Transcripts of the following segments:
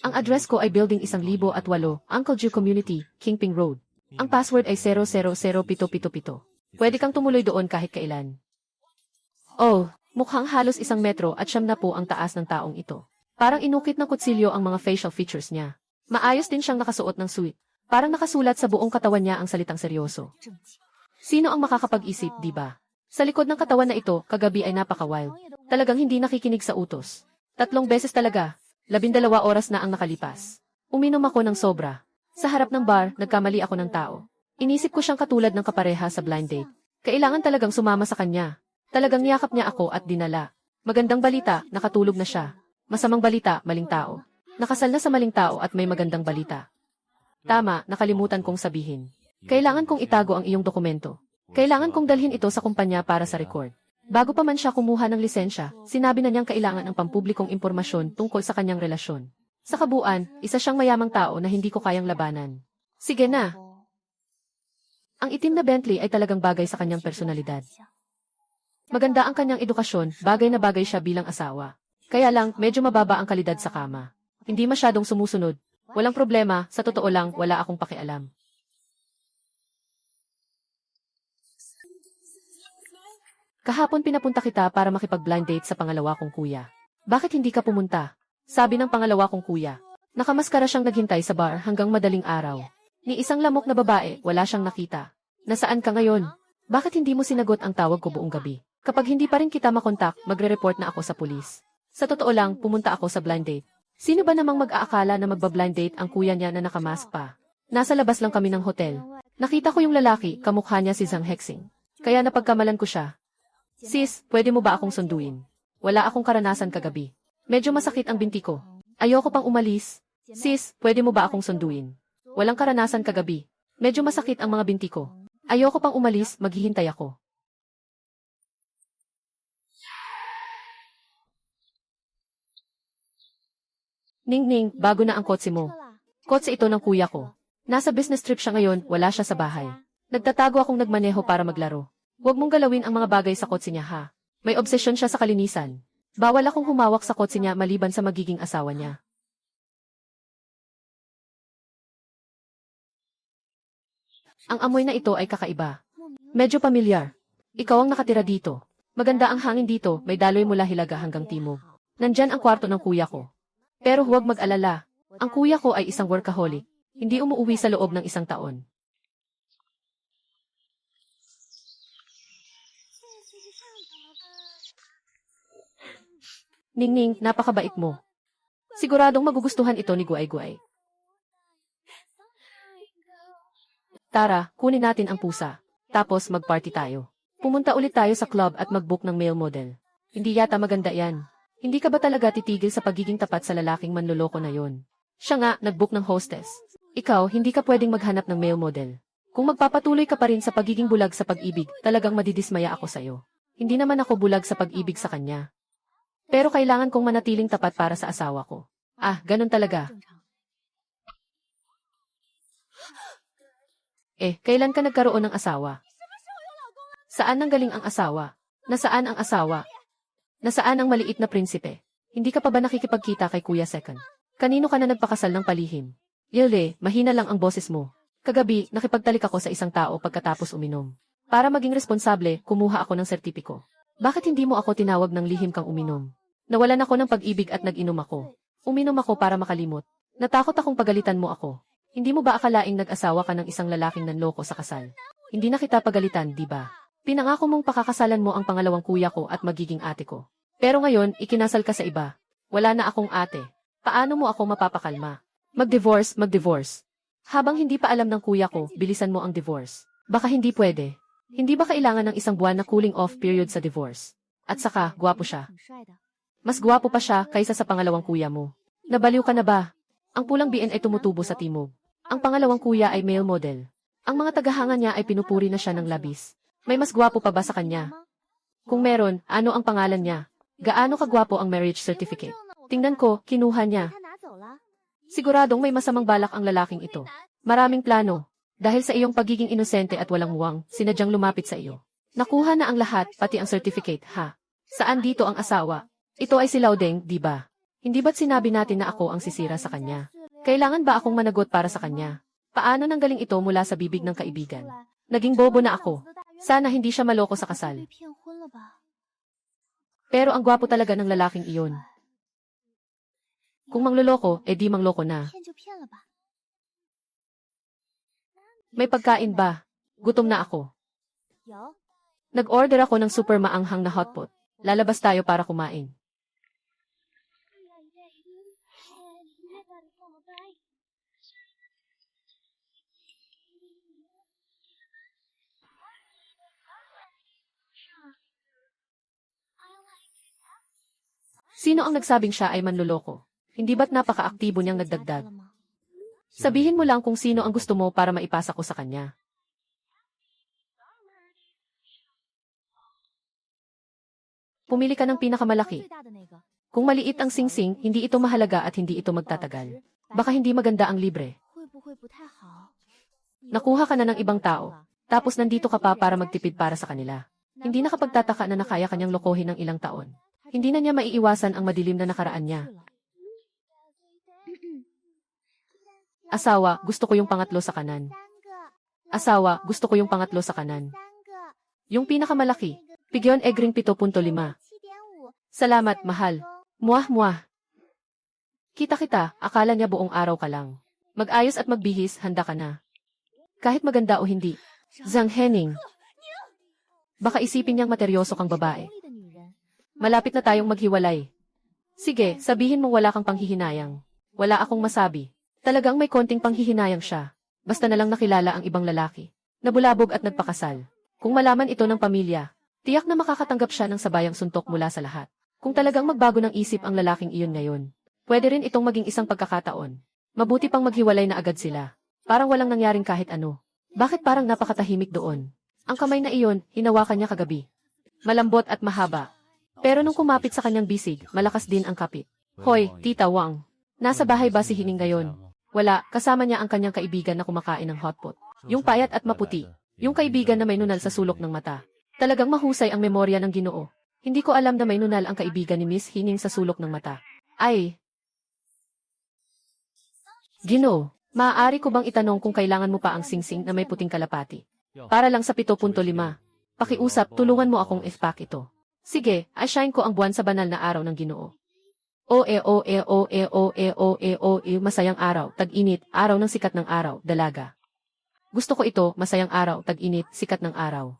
Ang address ko ay Building 1008, Uncle Ju Community, Kingping Road. Ang password ay 000777. Pwede kang tumuloy doon kahit kailan. Oh, mukhang halos 1 metro at 9 na po ang taas ng taong ito. Parang inukit ng kutsilyo ang mga facial features niya. Maayos din siyang nakasuot ng suit. Parang nakasulat sa buong katawan niya ang salitang seryoso. Sino ang makakapag-isip, di ba? Sa likod ng katawan na ito, kagabi ay napaka-wild. Talagang hindi nakikinig sa utos. 3 beses talaga. 12 oras na ang nakalipas. Uminom ako ng sobra. Sa harap ng bar, nagkamali ako ng tao. Inisip ko siyang katulad ng kapareha sa blind date. Kailangan talagang sumama sa kanya. Talagang niyakap niya ako at dinala. Magandang balita, nakatulog na siya. Masamang balita, maling tao. Nakasal na sa maling tao at may magandang balita. Tama, nakalimutan kong sabihin. Kailangan kong itago ang iyong dokumento. Kailangan kong dalhin ito sa kumpanya para sa record. Bago pa man siya kumuha ng lisensya, sinabi na niyang kailangan ng pampublikong impormasyon tungkol sa kanyang relasyon. Sa kabuuan, isa siyang mayamang tao na hindi ko kayang labanan. Sige na. Ang itim na Bentley ay talagang bagay sa kanyang personalidad. Maganda ang kanyang edukasyon, bagay na bagay siya bilang asawa. Kaya lang, medyo mababa ang kalidad sa kama. Hindi masyadong sumusunod. Walang problema, sa totoo lang, wala akong pakialam. Kahapon pinapunta kita para makipag-blind date sa pangalawa kong kuya. Bakit hindi ka pumunta? Sabi ng pangalawa kong kuya. Nakamaskara siyang naghintay sa bar hanggang madaling araw. Ni isang lamok na babae, wala siyang nakita. Nasaan ka ngayon? Bakit hindi mo sinagot ang tawag ko buong gabi? Kapag hindi pa rin kita makontak, magre-report na ako sa pulis. Sa totoo lang, pumunta ako sa blind date. Sino ba namang mag-aakala na magba-blind date ang kuya niya na nakamask pa? Nasa labas lang kami ng hotel. Nakita ko yung lalaki, kamukha niya si Zhang Hexing. Kaya napagkamalan ko siya. Sis, pwede mo ba akong sunduin? Wala akong karanasan kagabi. Medyo masakit ang binti ko. Ayoko pang umalis. Sis, pwede mo ba akong sunduin? Walang karanasan kagabi. Medyo masakit ang mga binti ko. Ayoko pang umalis, maghihintay ako. Ning-ning, bago na ang kotse mo. Kotse ito ng kuya ko. Nasa business trip siya ngayon, wala siya sa bahay. Nagtatago akong nagmaneho para maglaro. Huwag mong galawin ang mga bagay sa kotse niya ha. May obsesyon siya sa kalinisan. Bawal akong humawak sa kotse niya maliban sa magiging asawa niya. Ang amoy na ito ay kakaiba. Medyo pamilyar. Ikaw ang nakatira dito. Maganda ang hangin dito, may daloy mula Hilaga hanggang Timog. Nandyan ang kwarto ng kuya ko. Pero huwag mag-alala. Ang kuya ko ay isang workaholic. Hindi umuuwi sa loob ng 1 taon. Ning-ning, napakabait mo. Siguradong magugustuhan ito ni Guay-Guay. Tara, kunin natin ang pusa. Tapos mag-party tayo. Pumunta ulit tayo sa club at mag-book ng male model. Hindi yata maganda yan. Hindi ka ba talaga titigil sa pagiging tapat sa lalaking manloloko na yon? Siya nga, nag-book ng hostess. Ikaw, hindi ka pwedeng maghanap ng male model. Kung magpapatuloy ka pa rin sa pagiging bulag sa pag-ibig, talagang madidismaya ako sa'yo. Hindi naman ako bulag sa pag-ibig sa kanya. Pero kailangan kong manatiling tapat para sa asawa ko. Ah, ganun talaga. Kailan ka nagkaroon ng asawa? Saan nanggaling ang asawa? Nasaan ang asawa? Nasaan ang maliit na prinsipe? Hindi ka pa ba nakikipagkita kay Kuya Second? Kanino ka na nagpakasal ng palihim? Yele, mahina lang ang boses mo. Kagabi, nakipagtalik ako sa isang tao pagkatapos uminom. Para maging responsable, kumuha ako ng sertipiko. Bakit hindi mo ako tinawag ng lihim kang uminom? Nawalan ako ng pag-ibig at nag-inom ako. Uminom ako para makalimot. Natakot akong pagalitan mo ako. Hindi mo ba akalaing nag-asawa ka ng isang lalaking nanloko sa kasal? Hindi na kita pagalitan, di ba? Pinangako mong pakakasalan mo ang pangalawang kuya ko at magiging ate ko. Pero ngayon, ikinasal ka sa iba. Wala na akong ate. Paano mo ako mapapakalma? Mag-divorce. Habang hindi pa alam ng kuya ko, bilisan mo ang divorce. Baka hindi pwede. Hindi ba kailangan ng 1 buwan na cooling off period sa divorce? At saka, gwapo siya. Mas gwapo pa siya kaysa sa pangalawang kuya mo. Nabaliw ka na ba? Ang pulang BN ay tumutubo sa timog. Ang pangalawang kuya ay male model. Ang mga tagahanga niya ay pinupuri na siya ng labis. May mas gwapo pa ba sa kanya? Kung meron, ano ang pangalan niya? Gaano kagwapo ang marriage certificate? Tingnan ko, kinuha niya. Siguradong may masamang balak ang lalaking ito. Maraming plano. Dahil sa iyong pagiging inosente at walang muwang, sinadyang lumapit sa iyo. Nakuha na ang lahat, pati ang certificate, ha? Saan dito ang asawa? Ito ay si Laudeng, di ba? Hindi ba't sinabi natin na ako ang sisira sa kanya? Kailangan ba akong managot para sa kanya? Paano nanggaling ito mula sa bibig ng kaibigan? Naging bobo na ako. Sana hindi siya maloko sa kasal. Pero ang gwapo talaga ng lalaking iyon. Kung mangloloko, di mangloko na. May pagkain ba? Gutom na ako. Nag-order ako ng super maanghang na hotpot. Lalabas tayo para kumain. Sino ang nagsabing siya ay manloloko? Hindi ba't napaka-aktibo niyang nagdagdag? Sabihin mo lang kung sino ang gusto mo para maipasa ko sa kanya. Pumili ka ng pinakamalaki. Kung maliit ang singsing, hindi ito mahalaga at hindi ito magtatagal. Baka hindi maganda ang libre. Nakuha ka na ng ibang tao, tapos nandito ka pa para magtipid para sa kanila. Hindi nakapagtataka na nakaya kanyang lokohin ng ilang taon. Hindi na niya maiiwasan ang madilim na nakaraan niya. Asawa, gusto ko yung pangatlo sa kanan. Asawa, gusto ko yung pangatlo sa kanan. Yung pinakamalaki. Pigyon Egring 7.5. Salamat, mahal. Muah muah. Kita, akala niya buong araw ka lang. Mag-ayos at magbihis, handa ka na. Kahit maganda o hindi. Zhang Henning. Baka isipin niyang materyoso kang babae. Malapit na tayong maghiwalay. Sige, sabihin mong wala kang panghihinayang. Wala akong masabi. Talagang may konting panghihinayang siya. Basta na lang nakilala ang ibang lalaki. Nabulabog at nagpakasal. Kung malaman ito ng pamilya, tiyak na makakatanggap siya ng sabayang suntok mula sa lahat. Kung talagang magbago ng isip ang lalaking iyon ngayon, pwede rin itong maging isang pagkakataon. Mabuti pang maghiwalay na agad sila. Parang walang nangyaring kahit ano. Bakit parang napakatahimik doon? Ang kamay na iyon, hinawakan niya kagabi. Malambot at mahaba. Pero nung kumapit sa kanyang bisig, malakas din ang kapit. Hoy, Tita Wang. Nasa bahay ba si Hining ngayon? Wala, kasama niya ang kanyang kaibigan na kumakain ng hotpot. Yung payat at maputi. Yung kaibigan na may nunal sa sulok ng mata. Talagang mahusay ang memorya ng Ginoo. Hindi ko alam na may nunal ang kaibigan ni Miss Hining sa sulok ng mata. Ay! Ginoo, maaari ko bang itanong kung kailangan mo pa ang singsing na may puting kalapati? Para lang sa 7.5. Pakiusap, tulungan mo akong i-pack ito. Sige, assign ko ang buwan sa banal na araw ng Ginoo. Masayang araw, tag-init, araw ng sikat ng araw, dalaga. Gusto ko ito, masayang araw, tag-init, sikat ng araw.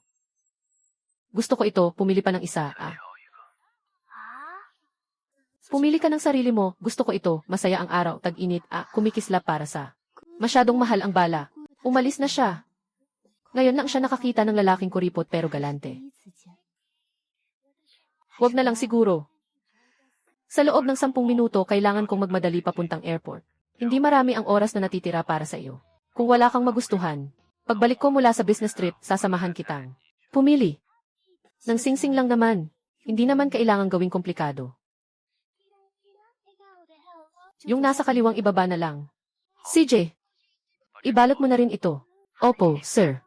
Gusto ko ito, pumili pa ng isa, Pumili ka ng sarili mo, gusto ko ito, masaya ang araw, tag-init, kumikislap para sa. Masyadong mahal ang bala. Umalis na siya. Ngayon lang siya nakakita ng lalaking kuripot pero galante. Huwag na lang siguro. Sa loob ng 10 minuto, kailangan kong magmadali papuntang airport. Hindi marami ang oras na natitira para sa iyo. Kung wala kang magustuhan, pagbalik ko mula sa business trip, sasamahan kitang. Pumili. Nang singsing lang naman. Hindi naman kailangang gawing komplikado. Yung nasa kaliwang ibaba na lang. CJ, ibalot mo na rin ito. Opo, sir.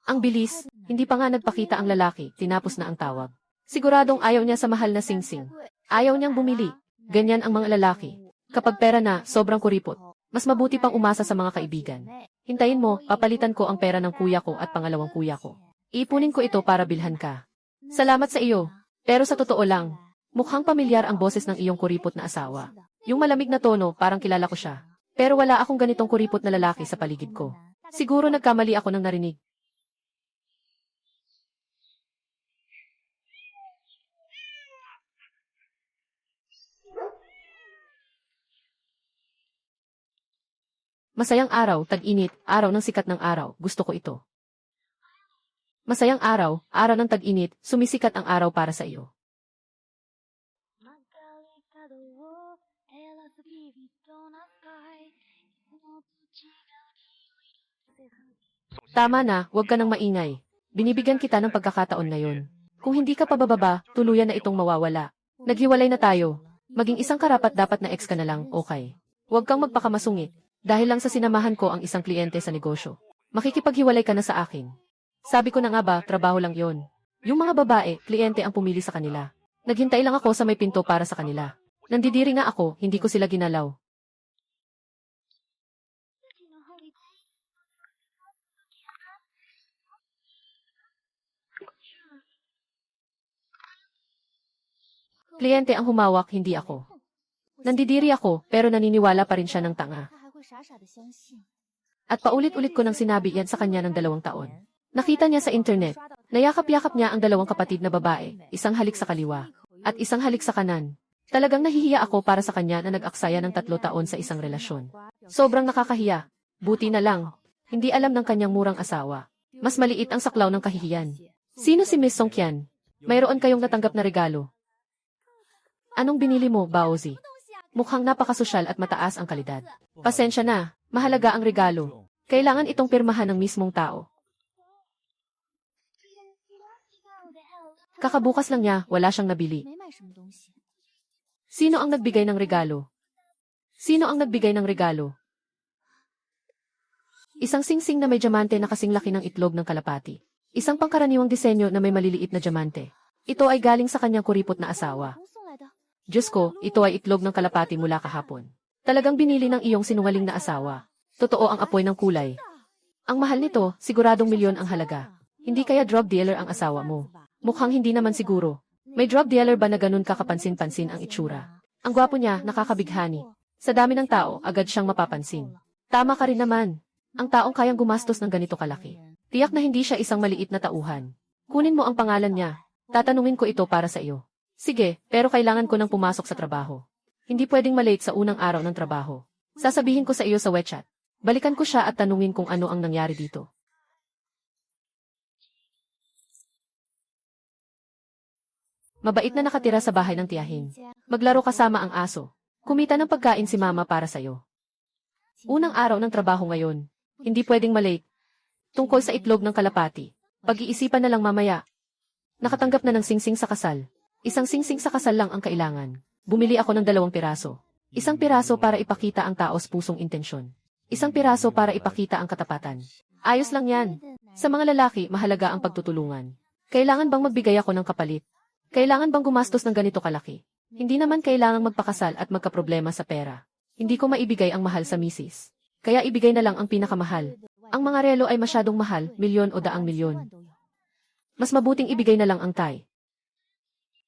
Ang bilis, hindi pa nga nagpakita ang lalaki, tinapos na ang tawag. Siguradong ayaw niya sa mahal na singsing. Ayaw niyang bumili. Ganyan ang mga lalaki. Kapag pera na, sobrang kuripot. Mas mabuti pang umasa sa mga kaibigan. Hintayin mo, papalitan ko ang pera ng kuya ko at pangalawang kuya ko. Ipunin ko ito para bilhan ka. Salamat sa iyo. Pero sa totoo lang, mukhang pamilyar ang boses ng iyong kuripot na asawa. Yung malamig na tono, parang kilala ko siya. Pero wala akong ganitong kuripot na lalaki sa paligid ko. Siguro nagkamali ako ng narinig. Masayang araw, tag-init, araw ng sikat ng araw, gusto ko ito. Masayang araw, araw ng tag-init, sumisikat ang araw para sa iyo. Tama na, huwag ka nang maingay. Binibigyan kita ng pagkakataon ngayon. Kung hindi ka pabababa, tuluyan na itong mawawala. Naghiwalay na tayo. Maging isang karapat dapat na ex ka na lang, okay. Huwag kang magpakamasungit. Dahil lang sa sinamahan ko ang isang kliyente sa negosyo. Makikipaghiwalay ka na sa akin. Sabi ko na nga ba, trabaho lang yon. Yung mga babae, kliyente ang pumili sa kanila. Naghintay lang ako sa may pinto para sa kanila. Nandidiri nga ako, hindi ko sila ginalaw. Kliyente ang humawak, hindi ako. Nandidiri ako, pero naniniwala pa rin siya ng tanga. At paulit-ulit ko nang sinabi yan sa kanya ng 2 taon. Nakita niya sa internet. Nayakap-yakap niya ang 2 kapatid na babae, isang halik sa kaliwa, at isang halik sa kanan. Talagang nahihiya ako para sa kanya na nag-aksaya ng 3 taon sa isang relasyon. Sobrang nakakahiya. Buti na lang. Hindi alam ng kanyang murang asawa. Mas maliit ang saklaw ng kahihiyan. Sino si Miss Song Qian? Mayroon kayong natanggap na regalo. Anong binili mo, Baozi? Mukhang napakasosyal at mataas ang kalidad. Pasensya na, mahalaga ang regalo. Kailangan itong pirmahan ng mismong tao. Kakabukas lang niya, wala siyang nabili. Sino ang nagbigay ng regalo? Sino ang nagbigay ng regalo? Isang singsing na may diamante na kasing laki ng itlog ng kalapati. Isang pangkaraniwang disenyo na may maliliit na diamante. Ito ay galing sa kanyang kuripot na asawa. Diyos ko, ito ay itlog ng kalapati mula kahapon. Talagang binili ng iyong sinungaling na asawa. Totoo ang apoy ng kulay. Ang mahal nito, siguradong milyon ang halaga. Hindi kaya drug dealer ang asawa mo? Mukhang hindi naman siguro. May drug dealer ba na ganun kakapansin-pansin ang itsura? Ang gwapo niya, nakakabighani. Sa dami ng tao, agad siyang mapapansin. Tama ka rin naman. Ang taong kayang gumastos ng ganito kalaki. Tiyak na hindi siya isang maliit na tauhan. Kunin mo ang pangalan niya. Tatanungin ko ito para sa iyo. Sige, pero kailangan ko nang pumasok sa trabaho. Hindi pwedeng malate sa unang araw ng trabaho. Sasabihin ko sa iyo sa WeChat. Balikan ko siya at tanungin kung ano ang nangyari dito. Mabait na nakatira sa bahay ng tiyahin. Maglaro kasama ang aso. Kumita ng pagkain si mama para sa'yo. Unang araw ng trabaho ngayon. Hindi pwedeng malate. Tungkol sa itlog ng kalapati. Pag-iisipan na lang mamaya. Nakatanggap na ng singsing sa kasal. Isang singsing sa kasal lang ang kailangan. Bumili ako ng 2 piraso. Isang piraso para ipakita ang taos pusong intensyon. Isang piraso para ipakita ang katapatan. Ayos lang yan. Sa mga lalaki, mahalaga ang pagtutulungan. Kailangan bang magbigay ako ng kapalit? Kailangan bang gumastos ng ganito kalaki? Hindi naman kailangang magpakasal at magkaproblema sa pera. Hindi ko maibigay ang mahal sa misis. Kaya ibigay na lang ang pinakamahal. Ang mga relo ay masyadong mahal, milyon o daang milyon. Mas mabuting ibigay na lang ang tie.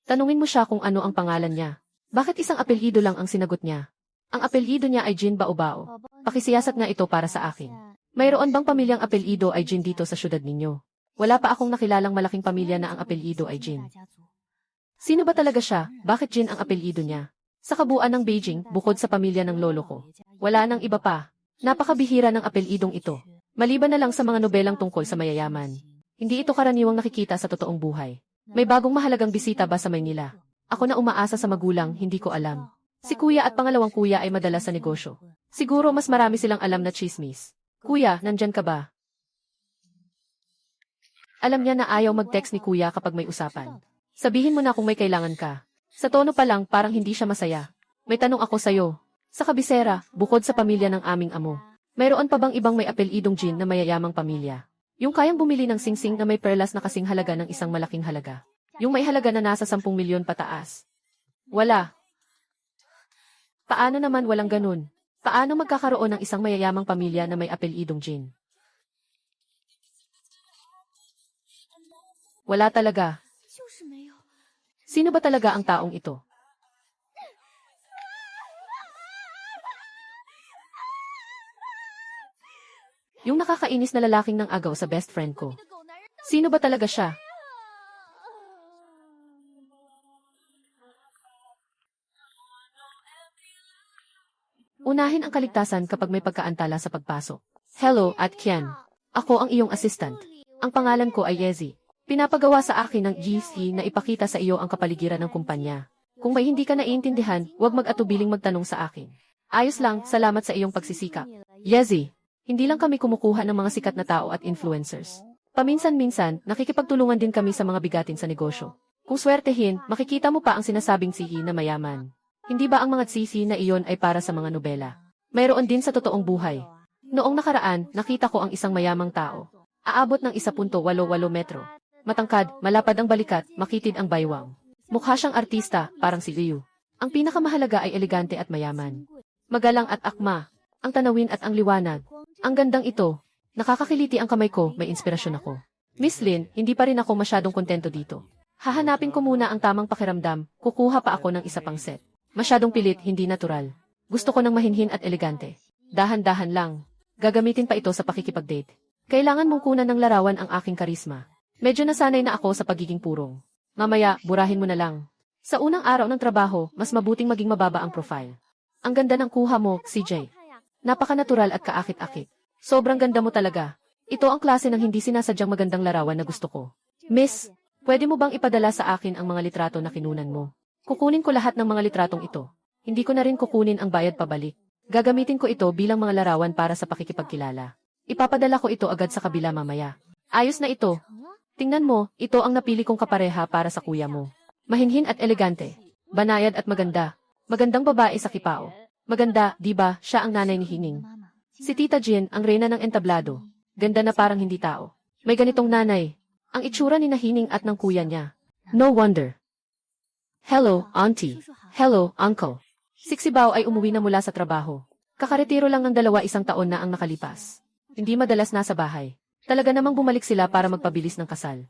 Tanungin mo siya kung ano ang pangalan niya. Bakit isang apelyido lang ang sinagot niya? Ang apelyido niya ay Jin Baobao. Pakisiyasat nga ito para sa akin. Mayroon bang pamilyang apelyido ay Jin dito sa syudad ninyo? Wala pa akong nakilalang malaking pamilya na ang apelyido ay Jin. Sino ba talaga siya? Bakit Jin ang apelyido niya? Sa kabuuan ng Beijing, bukod sa pamilya ng lolo ko, wala nang iba pa. Napakabihira ng apelyidong ito. Maliban na lang sa mga nobelang tungkol sa mayayaman. Hindi ito karaniwang nakikita sa totoong buhay. May bagong mahalagang bisita ba sa Maynila? Ako na umaasa sa magulang, hindi ko alam. Si kuya at pangalawang kuya ay madalas sa negosyo. Siguro mas marami silang alam na chismis. Kuya, nandyan ka ba? Alam niya na ayaw mag-text ni kuya kapag may usapan. Sabihin mo na kung may kailangan ka. Sa tono pa lang, parang hindi siya masaya. May tanong ako sa'yo. Sa kabisera, bukod sa pamilya ng aming amo, mayroon pa bang ibang may apelyidong Jin na mayayamang pamilya? Yung kayang bumili ng singsing na may perlas na kasing halaga ng isang malaking halaga. Yung may halaga na nasa 10 milyon pataas. Wala. Paano naman walang ganun? Paano magkakaroon ng isang mayayamang pamilya na may apelyidong Jin? Wala talaga. Sino ba talaga ang taong ito? Yung nakakainis na lalaking ng agaw sa best friend ko. Sino ba talaga siya? Unahin ang kaligtasan kapag may pagkaantala sa pagpasok. Hello, at Qian. Ako ang iyong assistant. Ang pangalan ko ay Yezi. Pinapagawa sa akin ng GC na ipakita sa iyo ang kapaligiran ng kumpanya. Kung may hindi ka naiintindihan, huwag mag-atubiling magtanong sa akin. Ayos lang, salamat sa iyong pagsisikap. Yezi, hindi lang kami kumukuha ng mga sikat na tao at influencers. Paminsan-minsan, nakikipagtulungan din kami sa mga bigatin sa negosyo. Kung swertehin, makikita mo pa ang sinasabing sihi na mayaman. Hindi ba ang mga sisi na iyon ay para sa mga nobela? Mayroon din sa totoong buhay. Noong nakaraan, nakita ko ang isang mayamang tao. Aabot ng 1.88 metro. Matangkad, malapad ang balikat, makitid ang baywang. Mukha siyang artista, parang si Liu. Ang pinakamahalaga ay elegante at mayaman. Magalang at akma. Ang tanawin at ang liwanag. Ang gandang ito. Nakakakiliti ang kamay ko, may inspirasyon ako. Miss Lin, hindi pa rin ako masyadong kontento dito. Hahanapin ko muna ang tamang pakiramdam, kukuha pa ako ng isa pang set. Masyadong pilit, hindi natural. Gusto ko ng mahinhin at elegante. Dahan-dahan lang. Gagamitin pa ito sa pakikipag-date. Kailangan mong kunan ng larawan ang aking karisma. Medyo nasanay na ako sa pagiging purong. Mamaya, burahin mo na lang. Sa unang araw ng trabaho, mas mabuting maging mababa ang profile. Ang ganda ng kuha mo, CJ. Napaka-natural at kaakit-akit. Sobrang ganda mo talaga. Ito ang klase ng hindi sinasadyang magandang larawan na gusto ko. Miss, pwede mo bang ipadala sa akin ang mga litrato na kinunan mo? Kukunin ko lahat ng mga litratong ito. Hindi ko na rin kukunin ang bayad pabalik. Gagamitin ko ito bilang mga larawan para sa pakikipagkilala. Ipapadala ko ito agad sa kabila mamaya. Ayos na ito. Tingnan mo, ito ang napili kong kapareha para sa kuya mo. Mahinhin at elegante. Banayad at maganda. Magandang babae sa Kipao. Maganda, di ba, siya ang nanay ni Hining. Si Tita Jin, ang reyna ng entablado. Ganda na parang hindi tao. May ganitong nanay. Ang itsura ni Hining at ng kuya niya. No wonder. Hello, auntie. Hello, uncle. Siksibaw ay umuwi na mula sa trabaho. Kakaretiro lang ng 2 taon na ang nakalipas. Hindi madalas nasa bahay. Talaga namang bumalik sila para magpabilis ng kasal.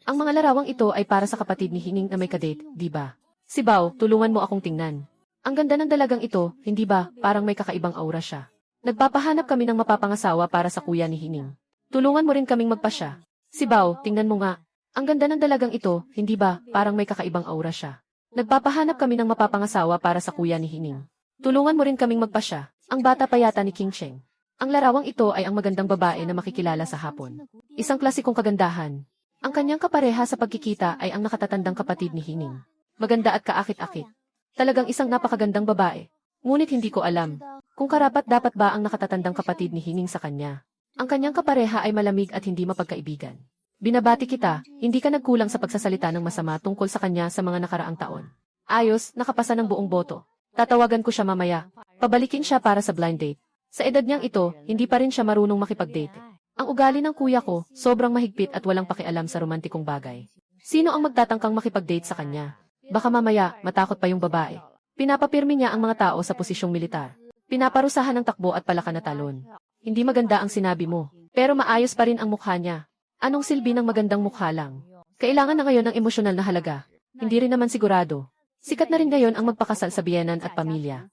Ang mga larawang ito ay para sa kapatid ni Hining na may kadate, di ba? Sibaw, tulungan mo akong tingnan. Ang ganda ng dalagang ito, hindi ba, parang may kakaibang aura siya. Nagpapahanap kami ng mapapangasawa para sa kuya ni Hining. Tulungan mo rin kaming magpasya. Sibaw, tingnan mo nga. Ang ganda ng dalagang ito, hindi ba, parang may kakaibang aura siya. Nagpapahanap kami ng mapapangasawa para sa kuya ni Hining. Tulungan mo rin kaming magpasya. Ang bata pa yata ni King Cheng. Ang larawang ito ay ang magandang babae na makikilala sa hapon. Isang klasikong kagandahan. Ang kanyang kapareha sa pagkikita ay ang nakatatandang kapatid ni Hining. Maganda at kaakit-akit. Talagang isang napakagandang babae. Ngunit hindi ko alam kung karapat-dapat ba ang nakatatandang kapatid ni Hining sa kanya. Ang kanyang kapareha ay malamig at hindi mapagkaibigan. Binabati kita, hindi ka nagkulang sa pagsasalita ng masama tungkol sa kanya sa mga nakaraang taon. Ayos, nakapasa ng buong boto. Tatawagan ko siya mamaya. Pabalikin siya para sa blind date. Sa edad niyang ito, hindi pa rin siya marunong makipag-date. Ang ugali ng kuya ko, sobrang mahigpit at walang pakialam sa romantikong bagay. Sino ang magtatangkang makipag-date sa kanya? Baka mamaya, matakot pa yung babae. Pinapapirmi niya ang mga tao sa posisyong militar. Pinaparusahan ng takbo at palaka na talon. Hindi maganda ang sinabi mo, pero maayos pa rin ang mukha niya. Anong silbi ng magandang mukha lang? Kailangan na ngayon ng emosyonal na halaga. Hindi rin naman sigurado. Sikat na rin ngayon ang magpakasal sa biyenan at pamilya.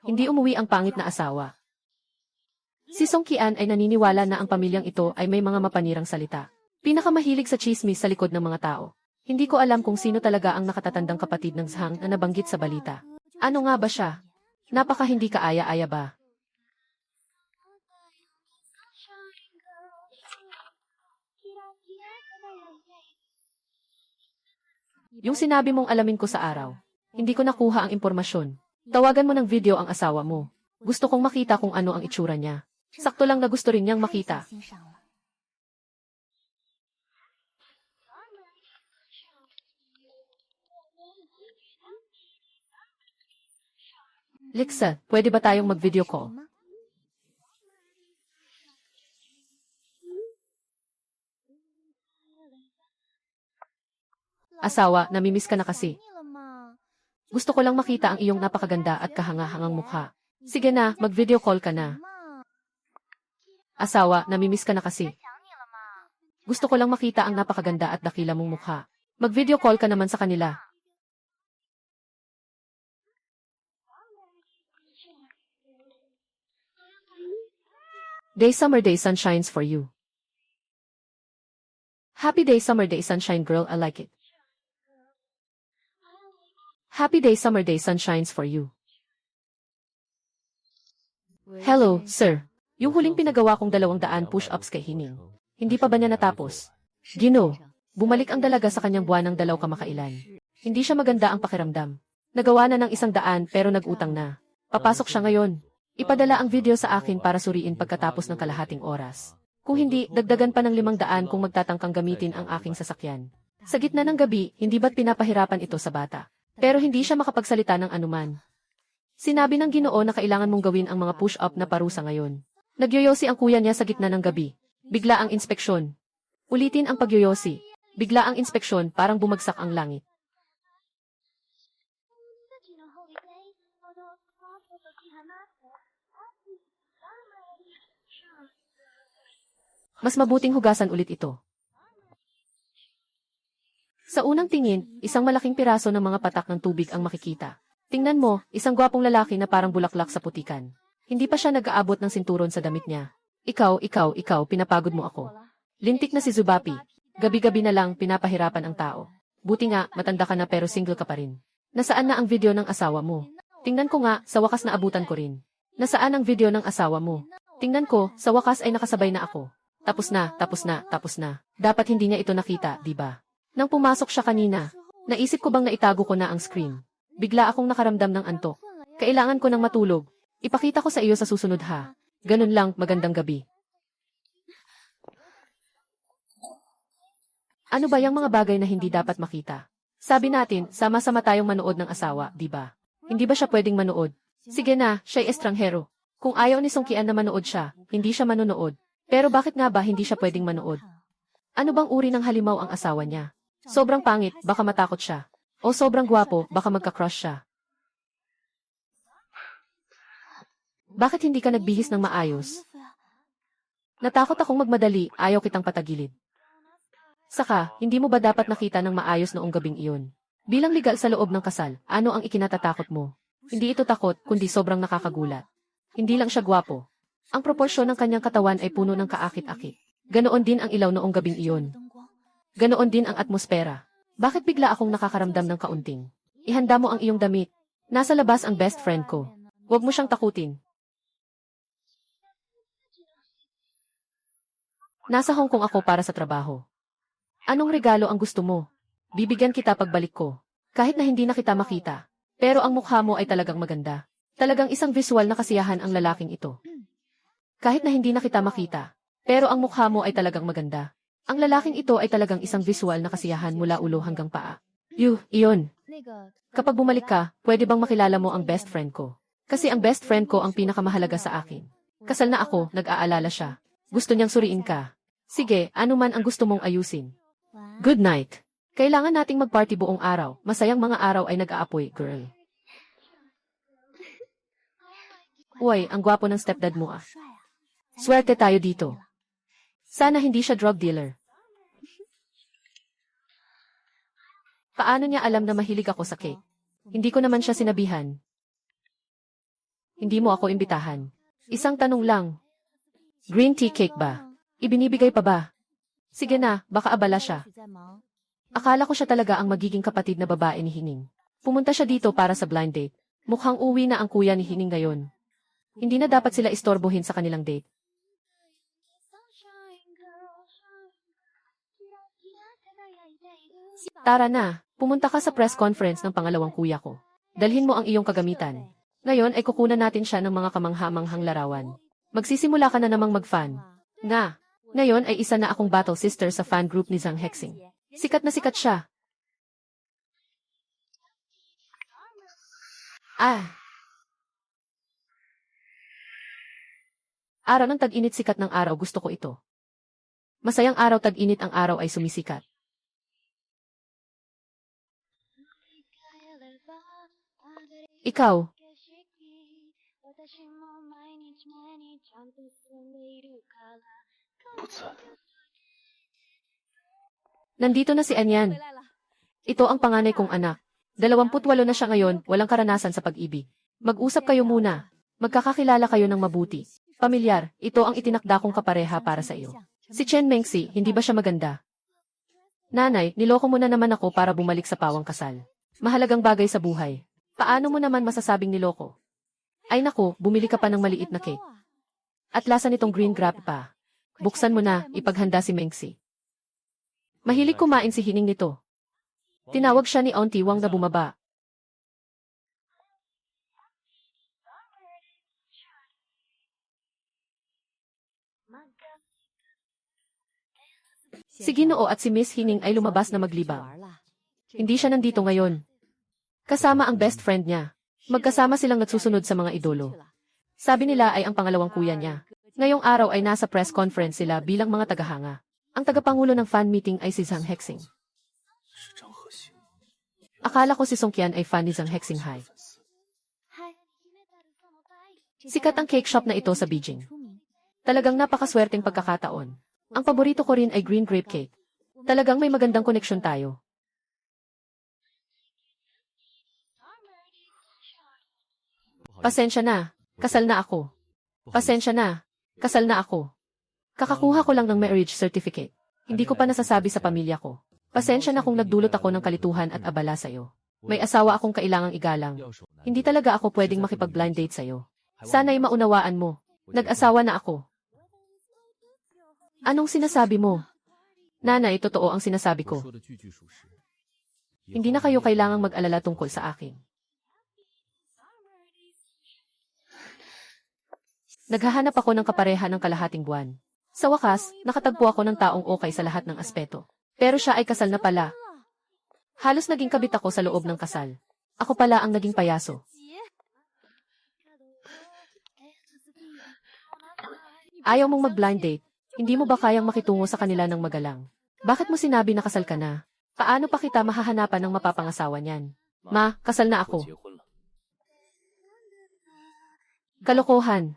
Hindi umuwi ang pangit na asawa. Si Song Qian ay naniniwala na ang pamilyang ito ay may mga mapanirang salita. Pinakamahilig sa chismis sa likod ng mga tao. Hindi ko alam kung sino talaga ang nakatatandang kapatid ng Zhang na nabanggit sa balita. Ano nga ba siya? Napaka hindi kaaya-aya ba? Yung sinabi mong alamin ko sa araw. Hindi ko nakuha ang impormasyon. Tawagan mo ng video ang asawa mo. Gusto kong makita kung ano ang itsura niya. Sakto lang na gusto rin niyang makita. Lixa, pwede ba tayong mag-video call? Asawa, namimiss ka na kasi. Gusto ko lang makita ang iyong napakaganda at kahanga-hangang mukha. Sige na, mag-video call ka na. Asawa, namimiss ka na kasi. Gusto ko lang makita ang napakaganda at dakila mong mukha. Mag-video call ka naman sa kanila. Day summer day sun shines for you. Happy day summer day sunshine girl, I like it. Happy day summer day sun shines for you. Hello, sir. Yung huling pinagawa kong 200 push-ups kay Hining. Hindi pa ba niya natapos? Gino, bumalik ang dalaga sa kanyang buwanang dalaw kamakailan. Hindi siya maganda ang pakiramdam. Nagawa na ng 100 pero nag-utang na. Papasok siya ngayon. Ipadala ang video sa akin para suriin pagkatapos ng kalahating oras. Kung hindi, dagdagan pa ng 500 kung magtatangkang gamitin ang aking sasakyan. Sa gitna ng gabi, hindi ba't pinapahirapan ito sa bata? Pero hindi siya makapagsalita ng anuman. Sinabi ng Ginoo na kailangan mong gawin ang mga push-up na parusa ngayon. Nagyoyosi ang kuya niya sa gitna ng gabi. Bigla ang inspeksyon. Ulitin ang pagyoyosi. Bigla ang inspeksyon, parang bumagsak ang langit. Mas mabuting hugasan ulit ito. Sa unang tingin, isang malaking piraso ng mga patak ng tubig ang makikita. Tingnan mo, isang gwapong lalaki na parang bulaklak sa putikan. Hindi pa siya nag-aabot ng sinturon sa damit niya. Ikaw, pinapagod mo ako. Lintik na si Zubapi. Gabi-gabi na lang pinapahirapan ang tao. Buti nga, matanda ka na pero single ka pa rin. Nasaan na ang video ng asawa mo? Tingnan ko nga, sa wakas na abutan ko rin. Nasaan ang video ng asawa mo? Tingnan ko, sa wakas ay nakasabay na ako. Tapos na. Dapat hindi niya ito nakita, di ba? Nang pumasok siya kanina, naisip ko bang naitago ko na ang screen. Bigla akong nakaramdam ng antok. Kailangan ko ng matulog. Ipakita ko sa iyo sa susunod ha. Ganun lang, magandang gabi. Ano ba yung mga bagay na hindi dapat makita? Sabi natin, sama-sama tayong manood ng asawa, di ba? Hindi ba siya pwedeng manood? Sige na, siya'y estranghero. Kung ayaw ni Songkian na manood siya, hindi siya manonood. Pero bakit nga ba hindi siya pwedeng manood? Ano bang uri ng halimaw ang asawa niya? Sobrang pangit, baka matakot siya. O sobrang gwapo, baka magka-crush siya. Bakit hindi ka nagbihis ng maayos? Natakot akong magmadali, ayaw kitang patagilid. Saka, hindi mo ba dapat nakita ng maayos noong gabing iyon? Bilang legal sa loob ng kasal, ano ang ikinatatakot mo? Hindi ito takot, kundi sobrang nakakagulat. Hindi lang siya gwapo. Ang proporsyon ng kanyang katawan ay puno ng kaakit-akit. Ganoon din ang ilaw noong gabing iyon. Ganoon din ang atmosfera. Bakit bigla akong nakakaramdam ng kaunting? Ihanda mo ang iyong damit. Nasa labas ang best friend ko. Huwag mo siyang takutin. Nasa Hong Kong ako para sa trabaho. Anong regalo ang gusto mo? Bibigyan kita pagbalik ko. Kahit na hindi na kita makita. Pero ang mukha mo ay talagang maganda. Talagang isang visual na kasiyahan ang lalaking ito. Kahit na hindi na kita makita. Pero ang mukha mo ay talagang maganda. Ang lalaking ito ay talagang isang visual na kasiyahan mula ulo hanggang paa. Iyon. Kapag bumalik ka, pwede bang makilala mo ang best friend ko? Kasi ang best friend ko ang pinakamahalaga sa akin. Kasal na ako, nag-aalala siya. Gusto niyang suriin ka. Sige, ano man ang gusto mong ayusin. Good night. Kailangan nating mag-party buong araw. Masayang mga araw ay nag-aapoy, girl. Uy, ang gwapo ng stepdad mo ah. Swerte tayo dito. Sana hindi siya drug dealer. Paano niya alam na mahilig ako sa cake? Hindi ko naman siya sinabihan. Hindi mo ako imbitahan. Isang tanong lang. Green tea cake ba? Ibinibigay pa ba? Sige na, baka abala siya. Akala ko siya talaga ang magiging kapatid na babae ni Hining. Pumunta siya dito para sa blind date. Mukhang uwi na ang kuya ni Hining ngayon. Hindi na dapat sila istorbohin sa kanilang date. Tara na, pumunta ka sa press conference ng pangalawang kuya ko. Dalhin mo ang iyong kagamitan. Ngayon ay kukunan natin siya ng mga kamangha-manghang larawan. Magsisimula ka na namang mag-fan. Ngayon ay isa na akong battle sister sa fan group ni Zhang Hexing. Sikat na sikat siya. Araw ng tag-init, sikat ng araw, gusto ko ito. Masayang araw, tag-init ang araw ay sumisikat. Ikaw. Nandito na si Anyan. Ito ang panganay kong anak. 28 na siya ngayon, walang karanasan sa pag-ibig. Mag-usap kayo muna. Magkakakilala kayo ng mabuti. Pamilyar, ito ang itinakda kong kapareha para sa iyo. Si Chen Mengxi, hindi ba siya maganda? Nanay, niloko mo na naman ako para bumalik sa pawang kasal. Mahalagang bagay sa buhay. Paano mo naman masasabing niloko? Ay naku, bumili ka pa ng maliit na cake. At lasa nitong green grape pa. Buksan mo na, ipaghanda si Mengxi. Mahilig kumain si Hining nito. Tinawag siya ni Auntie Wang na bumaba. Si Ginoo at si Miss Hining ay lumabas na maglibang. Hindi siya nandito ngayon. Kasama ang best friend niya. Magkasama silang nagsusunod sa mga idolo. Sabi nila ay ang pangalawang kuya niya. Ngayong araw ay nasa press conference sila bilang mga tagahanga. Ang tagapangulo ng fan meeting ay si Zhang Hexing. Akala ko si Songkian ay fan ni Zhang Hexing. Hi. Sikat ang cake shop na ito sa Beijing. Talagang napakaswerteng pagkakataon. Ang paborito ko rin ay green grape cake. Talagang may magandang koneksyon tayo. Pasensya na, kasal na ako. Pasensya na, kasal na ako. Kakakuha ko lang ng marriage certificate. Hindi ko pa nasasabi sa pamilya ko. Pasensya na kung nagdulot ako ng kalituhan at abala sa'yo. May asawa akong kailangang igalang. Hindi talaga ako pwedeng makipag-blind date sa'yo. Sana'y maunawaan mo. Nag-asawa na ako. Anong sinasabi mo? Nanay, totoo ang sinasabi ko. Hindi na kayo kailangang mag-alala tungkol sa akin. Naghahanap ako ng kapareha ng kalahating buwan. Sa wakas, nakatagpo ako ng taong okay sa lahat ng aspeto. Pero siya ay kasal na pala. Halos naging kabit ako sa loob ng kasal. Ako pala ang naging payaso. Ayaw mong mag-blind date. Hindi mo ba kayang makitungo sa kanila ng magalang? Bakit mo sinabi na kasal ka na? Paano pa kita mahahanapan ng mapapangasawa niyan? Ma, kasal na ako. Kalokohan.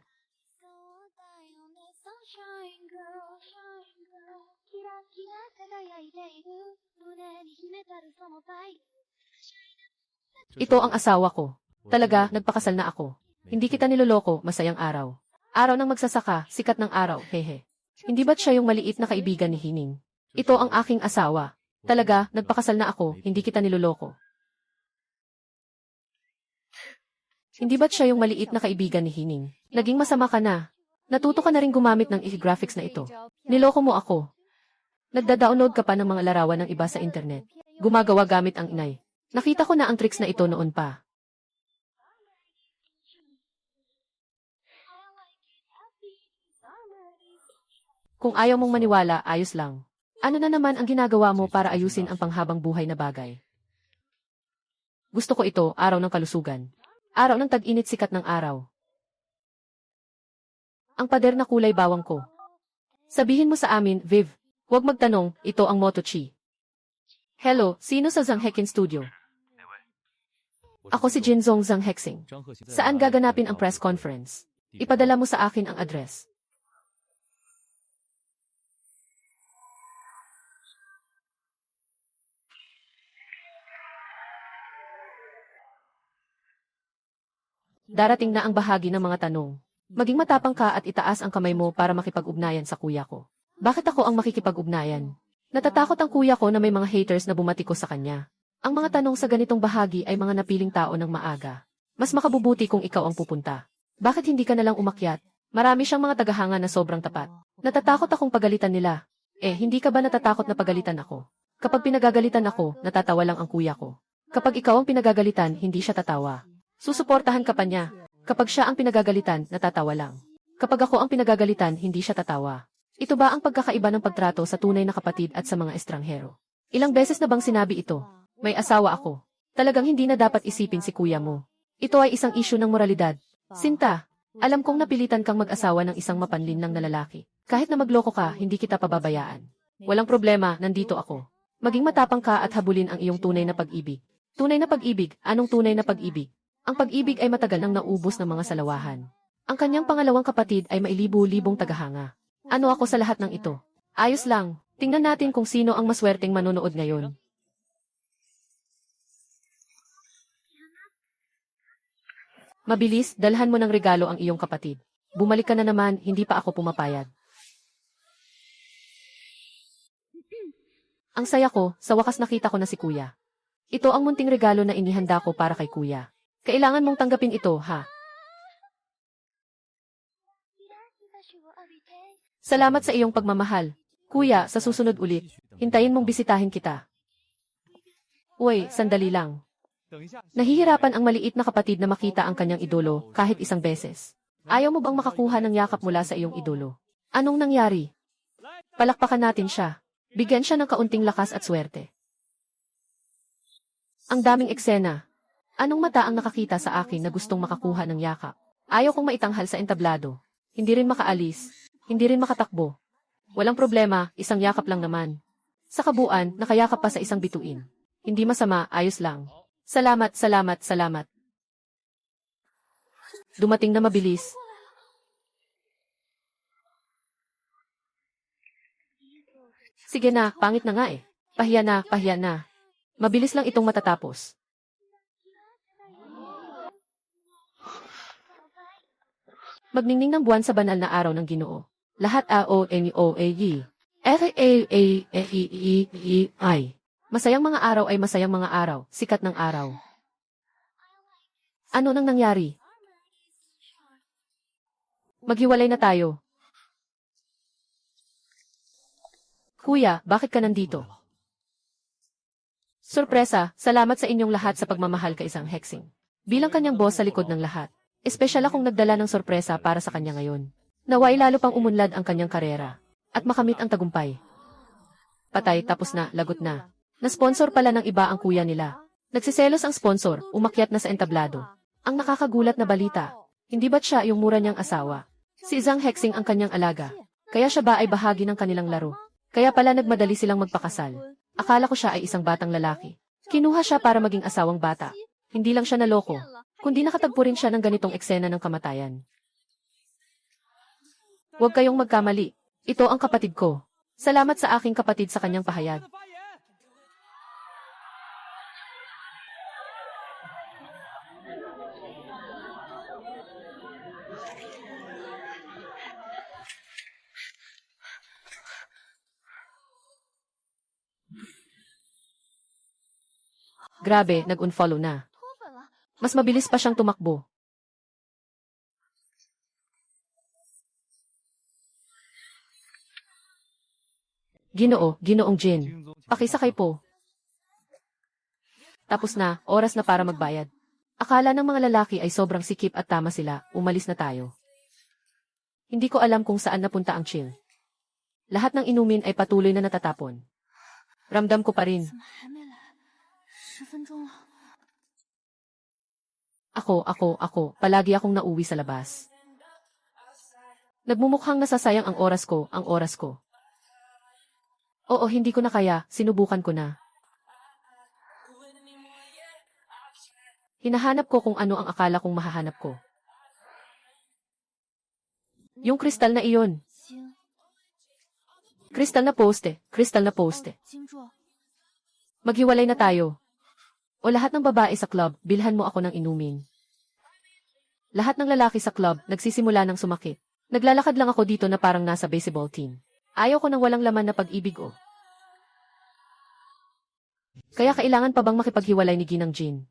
Ito ang asawa ko. Talaga, nagpakasal na ako. Hindi kita niloloko, masayang araw. Araw ng magsasaka, sikat ng araw, hehe. Hindi ba't siya yung maliit na kaibigan ni Hining? Ito ang aking asawa. Talaga, nagpakasal na ako, hindi kita niloloko. Hindi ba't siya yung maliit na kaibigan ni Hining? Naging masama ka na. Natuto ka na rin gumamit ng graphics na ito. Niloko mo ako. Nagda-download ka pa ng mga larawan ng iba sa internet. Gumagawa gamit ang inay. Nakita ko na ang tricks na ito noon pa. Kung ayaw mong maniwala, ayos lang. Ano na naman ang ginagawa mo para ayusin ang panghabang buhay na bagay? Gusto ko ito, araw ng kalusugan. Araw ng tag-init, sikat ng araw. Ang pader na kulay bawang ko. Sabihin mo sa amin, Viv. Huwag magtanong, ito ang Moto-chi. Hello, sino sa Zhang Hekin Studio? Ako si Jinzong Zhang Hexing. Saan gaganapin ang press conference? Ipadala mo sa akin ang address. Darating na ang bahagi ng mga tanong. Maging matapang ka at itaas ang kamay mo para makipag-ugnayan sa kuya ko. Bakit ako ang makikipag-ugnayan? Natatakot ang kuya ko na may mga haters na bumatiko sa kanya. Ang mga tanong sa ganitong bahagi ay mga napiling tao ng maaga. Mas makabubuti kung ikaw ang pupunta. Bakit hindi ka nalang umakyat? Marami siyang mga tagahanga na sobrang tapat. Natatakot akong pagalitan nila. Hindi ka ba natatakot na pagalitan ako? Kapag pinagagalitan ako, natatawa lang ang kuya ko. Kapag ikaw ang pinagagalitan, hindi siya tatawa. Susuportahan ka pa niya. Kapag siya ang pinagagalitan, natatawa lang. Kapag ako ang pinagagalitan, hindi siya tatawa. Ito ba ang pagkakaiba ng pagtrato sa tunay na kapatid at sa mga estranghero? Ilang beses na bang sinabi ito? May asawa ako. Talagang hindi na dapat isipin si kuya mo. Ito ay isang isyu ng moralidad. Sinta, alam kong napilitan kang mag-asawa ng isang mapanlinlang na lalaki. Kahit na magloko ka, hindi kita pababayaan. Walang problema, nandito ako. Maging matapang ka at habulin ang iyong tunay na pag-ibig. Tunay na pag-ibig, anong tunay na pag-ibig? Ang pag-ibig ay matagal nang naubos ng mga salawahan. Ang kanyang pangalawang kapatid ay mailibu-libong tagahanga. Ano ako sa lahat ng ito? Ayos lang. Tingnan natin kung sino ang maswerteng manonood ngayon. Mabilis, dalhan mo ng regalo ang iyong kapatid. Bumalik ka na naman, hindi pa ako pumapayag. Ang saya ko, sa wakas nakita ko na si kuya. Ito ang munting regalo na inihanda ko para kay kuya. Kailangan mong tanggapin ito, ha? Salamat sa iyong pagmamahal. Kuya, sa susunod ulit, hintayin mong bisitahin kita. Uy, sandali lang. Nahihirapan ang maliit na kapatid na makita ang kanyang idolo kahit isang beses. Ayaw mo bang makakuha ng yakap mula sa iyong idolo? Anong nangyari? Palakpakan natin siya. Bigyan siya ng kaunting lakas at swerte. Ang daming eksena. Anong mata ang nakakita sa akin na gustong makakuha ng yakap? Ayaw kong maitanghal sa entablado. Hindi rin makaalis. Hindi rin makatakbo. Walang problema, isang yakap lang naman. Sa kabuuan, nakayakap pa sa isang bituin. Hindi masama, ayos lang. Salamat, salamat, salamat. Dumating na mabilis. Sige na, pangit na nga eh. Pahiya na, pahiya na. Mabilis lang itong matatapos. Magningning ng buwan sa banal na araw ng Ginoo. Lahat A-O-N-O-A-Y. F-A-A-A-E-E-I. Masayang mga araw ay masayang mga araw, sikat ng araw. Ano nang nangyari? Maghiwalay na tayo. Kuya, bakit ka nandito? Sorpresa, salamat sa inyong lahat sa pagmamahal kay isang Hexing. Bilang kanyang boss sa likod ng lahat, espesyal akong nagdala ng sorpresa para sa kanya ngayon. Naway lalo pang umunlad ang kanyang karera at makamit ang tagumpay. Patay, tapos na, lagot na. Na-sponsor pala ng iba ang kuya nila. Nagsiselos ang sponsor, umakyat na sa entablado. Ang nakakagulat na balita, hindi ba't siya yung mura niyang asawa? Si Zhang Hexing ang kanyang alaga. Kaya siya ba ay bahagi ng kanilang laro? Kaya pala nagmadali silang magpakasal. Akala ko siya ay isang batang lalaki. Kinuha siya para maging asawang bata. Hindi lang siya naloko, kundi nakatagpo rin siya ng ganitong eksena ng kamatayan. Huwag kayong magkamali. Ito ang kapatid ko. Salamat sa aking kapatid sa kanyang pahayag. Grabe, nag-unfollow na. Mas mabilis pa siyang tumakbo. Ginoo, Ginoong Jin. Pakisakay po. Tapos na, oras na para magbayad. Akala ng mga lalaki ay sobrang sikip at tama sila, umalis na tayo. Hindi ko alam kung saan napunta ang chill. Lahat ng inumin ay patuloy na natatapon. Ramdam ko pa rin. Ako, palagi akong nauwi sa labas. Nagmumukhang nasasayang ang oras ko. Oo, hindi ko na kaya, sinubukan ko na. Hinahanap ko kung ano ang akala kong mahahanap ko. Yung kristal na iyon. Kristal na poste. Maghiwalay na tayo. O lahat ng babae sa club, bilhan mo ako ng inumin. Lahat ng lalaki sa club, nagsisimula ng sumakit. Naglalakad lang ako dito na parang nasa baseball team. Ayaw ko ng walang laman na pag-ibig o. Kaya kailangan pa bang makipaghiwalay ni Ginang Jin?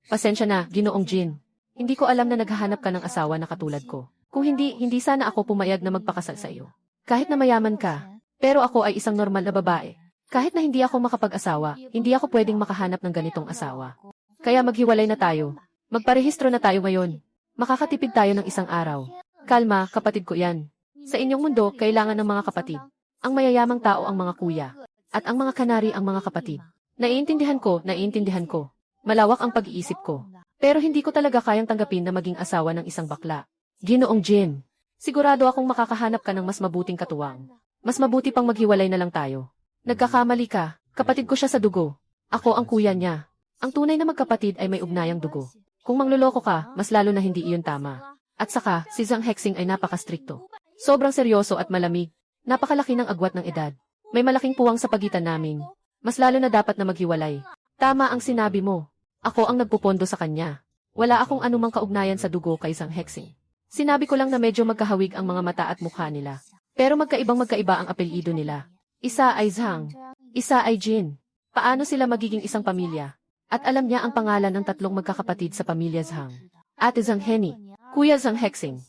Pasensya na, Ginoong Jin. Hindi ko alam na naghahanap ka ng asawa na katulad ko. Kung hindi sana ako pumayag na magpakasal sa iyo. Kahit na mayaman ka, pero ako ay isang normal na babae. Kahit na hindi ako makapag-asawa, hindi ako pwedeng makahanap ng ganitong asawa. Kaya maghiwalay na tayo. Magparehistro na tayo ngayon. Makakatipid tayo ng isang araw. Kalma, kapatid ko yan. Sa inyong mundo, kailangan ng mga kapatid. Ang mayayamang tao ang mga kuya. At ang mga kanari ang mga kapatid. Naiintindihan ko. Malawak ang pag-iisip ko. Pero hindi ko talaga kayang tanggapin na maging asawa ng isang bakla. Ginoong Jin, sigurado akong makakahanap ka ng mas mabuting katuwang. Mas mabuti pang maghiwalay na lang tayo. Nagkakamali ka, kapatid ko siya sa dugo. Ako ang kuya niya. Ang tunay na magkapatid ay may ugnayang dugo. Kung mangloloko ka, mas lalo na hindi iyon tama. At saka, si Zhang Hexing ay napaka-strikto. Sobrang seryoso at malamig. Napakalaki ng agwat ng edad. May malaking puwang sa pagitan namin. Mas lalo na dapat na maghiwalay. Tama ang sinabi mo. Ako ang nagpupondo sa kanya. Wala akong anumang kaugnayan sa dugo kay Zhang Hexing. Sinabi ko lang na medyo magkahawig ang mga mata at mukha nila. Pero magkaiba ang apelyido nila. Isa ay Zhang, isa ay Jin. Paano sila magiging isang pamilya? At alam niya ang pangalan ng tatlong magkakapatid sa pamilya Zhang. Ate Zhang Henny, Kuya Zhang Hexing,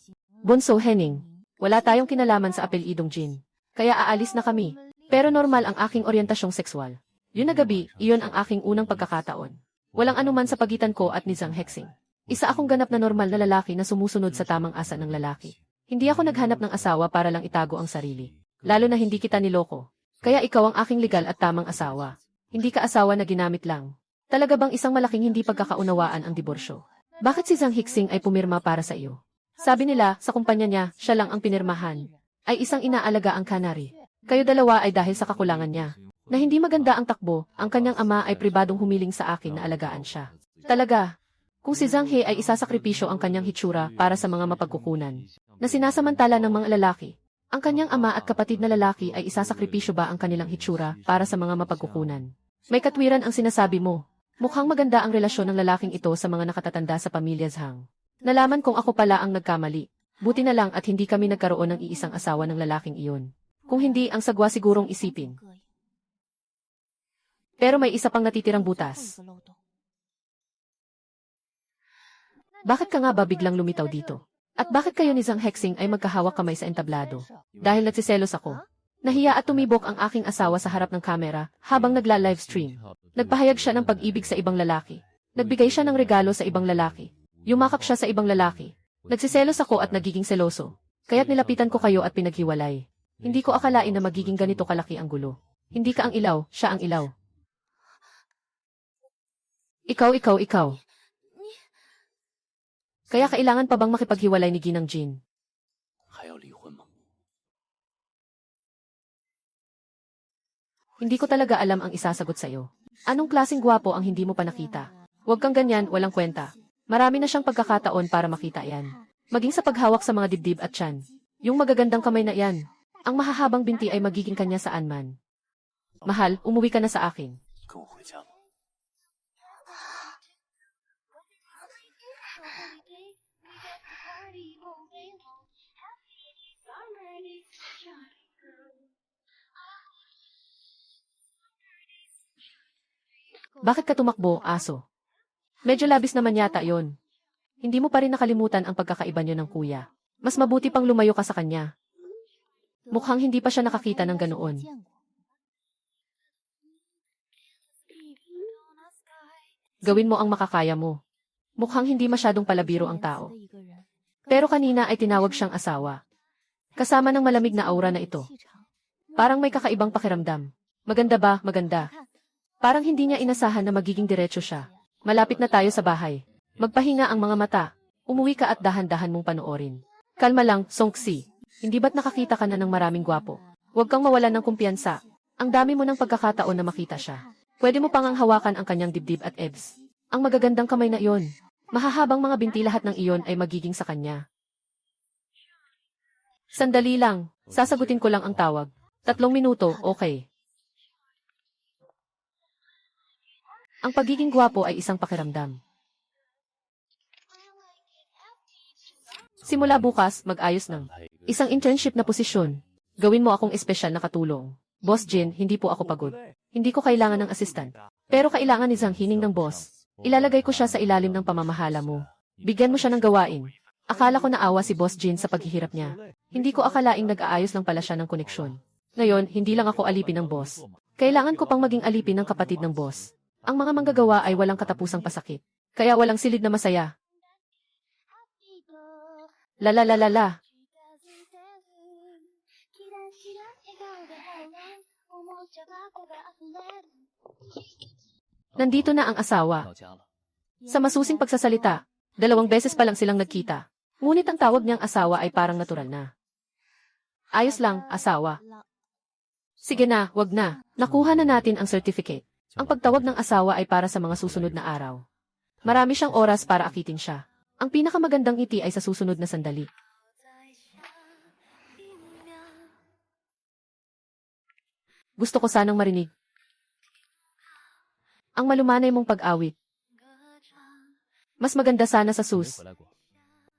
Bunso Henning. Wala tayong kinalaman sa apelyidong Jin. Kaya aalis na kami. Pero normal ang aking oryantasyong sexual. Yun na gabi, iyon ang aking unang pagkakataon. Walang anuman sa pagitan ko at ni Zhang Hexing. Isa akong ganap na normal na lalaki na sumusunod sa tamang asa ng lalaki. Hindi ako naghanap ng asawa para lang itago ang sarili. Lalo na hindi kita niloko. Kaya ikaw ang aking legal at tamang asawa. Hindi ka asawa na ginamit lang. Talaga bang isang malaking hindi pagkakaunawaan ang diborsyo? Bakit si Zhang Hexing ay pumirma para sa iyo? Sabi nila, sa kumpanya niya, siya lang ang pinirmahan. Ay isang inaalaga ang kanari. Kayo dalawa ay dahil sa kakulangan niya. Na hindi maganda ang takbo, ang kanyang ama ay pribadong humiling sa akin na alagaan siya. Talaga. Kung si Zhang He ay isasakripisyo ang kanyang hitsura para sa mga mapagkukunan, na sinasamantala ng mga lalaki, ang kanyang ama at kapatid na lalaki ay isasakripisyo ba ang kanilang hitsura para sa mga mapagkukunan? May katwiran ang sinasabi mo. Mukhang maganda ang relasyon ng lalaking ito sa mga nakatatanda sa pamilya Zhang. Nalaman kong ako pala ang nagkamali. Buti na lang at hindi kami nagkaroon ng iisang asawa ng lalaking iyon. Kung hindi, ang sagwa sigurong isipin. Pero may isa pang natitirang butas. Bakit ka nga ba biglang lumitaw dito? At bakit kayo ni Zhang Hexing ay magkahawak kamay sa entablado? Dahil nagsiselos ako. Nahiya at tumibok ang aking asawa sa harap ng kamera habang nagla-livestream. Nagpahayag siya ng pag-ibig sa ibang lalaki. Nagbigay siya ng regalo sa ibang lalaki. Yumakap siya sa ibang lalaki. Nagsiselos ako at nagiging seloso. Kaya't nilapitan ko kayo at pinaghiwalay. Hindi ko akalain na magiging ganito kalaki ang gulo. Hindi ka ang ilaw, siya ang ilaw. Ikaw. Kaya kailangan pa bang makipaghiwalay ni Ginang Jin? Hindi ko talaga alam ang isasagot sa'yo. Anong klaseng gwapo ang hindi mo pa nakita? Huwag kang ganyan, walang kwenta. Marami na siyang pagkakataon para makita yan. Maging sa paghawak sa mga dibdib at tiyan. Yung magagandang kamay na yan. Ang mahahabang binti ay magiging kanya saan man. Mahal, umuwi ka na sa akin. Bakit ka tumakbo, aso? Medyo labis naman yata yon. Hindi mo pa rin nakalimutan ang pagkakaiba niyo ng kuya. Mas mabuti pang lumayo ka sa kanya. Mukhang hindi pa siya nakakita ng ganoon. Gawin mo ang makakaya mo. Mukhang hindi masyadong palabiro ang tao. Pero kanina ay tinawag siyang asawa. Kasama ng malamig na aura na ito. Parang may kakaibang pakiramdam. Maganda ba? Maganda. Parang hindi niya inasahan na magiging diretso siya. Malapit na tayo sa bahay. Magpahinga ang mga mata. Umuwi ka at dahan-dahan mong panoorin. Kalma lang, Songxi. Hindi ba't nakakita ka na ng maraming gwapo? Huwag kang mawalan ng kumpiyansa. Ang dami mo ng pagkakataon na makita siya. Pwede mo pang hawakan ang kanyang dibdib at abs. Ang magagandang kamay na iyon. Mahahabang mga binti lahat ng iyon ay magiging sa kanya. Sandali lang. Sasagutin ko lang ang tawag. 3 minuto, okay. Ang pagiging gwapo ay isang pakiramdam. Simula bukas, mag-ayos ng isang internship na posisyon. Gawin mo akong espesyal na katulong. Boss Jin, hindi po ako pagod. Hindi ko kailangan ng assistant. Pero kailangan ni Zhang hining ng boss. Ilalagay ko siya sa ilalim ng pamamahala mo. Bigyan mo siya ng gawain. Akala ko naawa si Boss Jin sa paghihirap niya. Hindi ko akalaing nag-aayos lang pala siya ng koneksyon. Ngayon, hindi lang ako alipin ng boss. Kailangan ko pang maging alipin ng kapatid ng boss. Ang mga manggagawa ay walang katapusang pasakit. Kaya walang silid na masaya. Lalalalala. Nandito na ang asawa. Sa masusing pagsasalita, 2 beses pa lang silang nagkita. Ngunit ang tawag niyang asawa ay parang natural na. Ayos lang, asawa. Sige na, wag na. Nakuha na natin ang certificate. Ang pagtawag ng asawa ay para sa mga susunod na araw. Marami siyang oras para akitin siya. Ang pinakamagandang ngiti ay sa susunod na sandali. Gusto ko sanang marinig ang malumanay mong pag-awit. Mas maganda sana sa sus.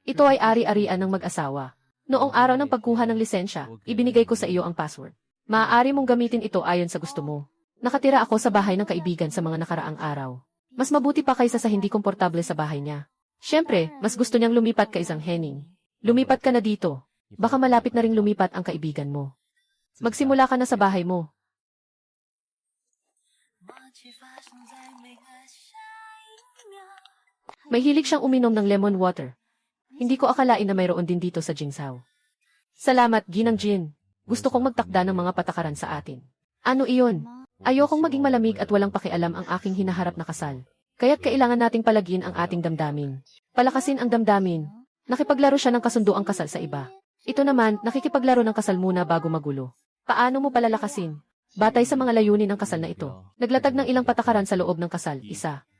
Ito ay ari-arian ng mag-asawa. Noong araw ng pagkuha ng lisensya, ibinigay ko sa iyo ang password. Maaari mong gamitin ito ayon sa gusto mo. Nakatira ako sa bahay ng kaibigan sa mga nakaraang araw. Mas mabuti pa kaysa sa hindi komportable sa bahay niya. Siyempre, mas gusto niyang lumipat kay Zhang Henning. Lumipat ka na dito. Baka malapit na ring lumipat ang kaibigan mo. Magsimula ka na sa bahay mo. May hilig siyang uminom ng lemon water. Hindi ko akalain na mayroon din dito sa Jingsao. Salamat, Ginang Jin. Gusto kong magtakda ng mga patakaran sa atin. Ano iyon? Ayokong maging malamig at walang pakialam ang aking hinaharap na kasal. Kaya't kailangan nating palagin ang ating damdamin. Palakasin ang damdamin. Nakipaglaro siya ng kasunduang kasal sa iba. Ito naman, nakikipaglaro ng kasal muna bago magulo. Paano mo palalakasin? Batay sa mga layunin ng kasal na ito. Naglatag ng ilang patakaran sa loob ng kasal, 1.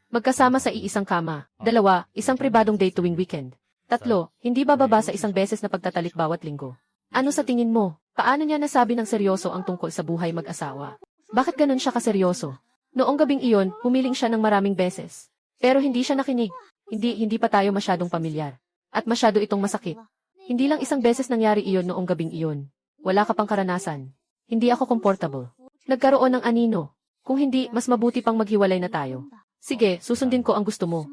Magkasama sa iisang kama. 2, isang pribadong date tuwing weekend. 3, hindi bababa sa isang beses na pagtatalik bawat linggo. Ano sa tingin mo? Paano niya nasabi ng seryoso ang tungkol sa buhay mag-asawa? Bakit ganun siya kaseryoso? Noong gabing iyon, humiling siya ng maraming beses. Pero hindi siya nakinig. Hindi pa tayo masyadong pamilyar. At masyado itong masakit. Hindi lang isang beses nangyari iyon noong gabing iyon. Wala ka pang karanasan. Hindi ako comfortable. Nagkaroon ng anino. Kung hindi, mas mabuti pang maghiwalay na tayo. Sige, susundin ko ang gusto mo.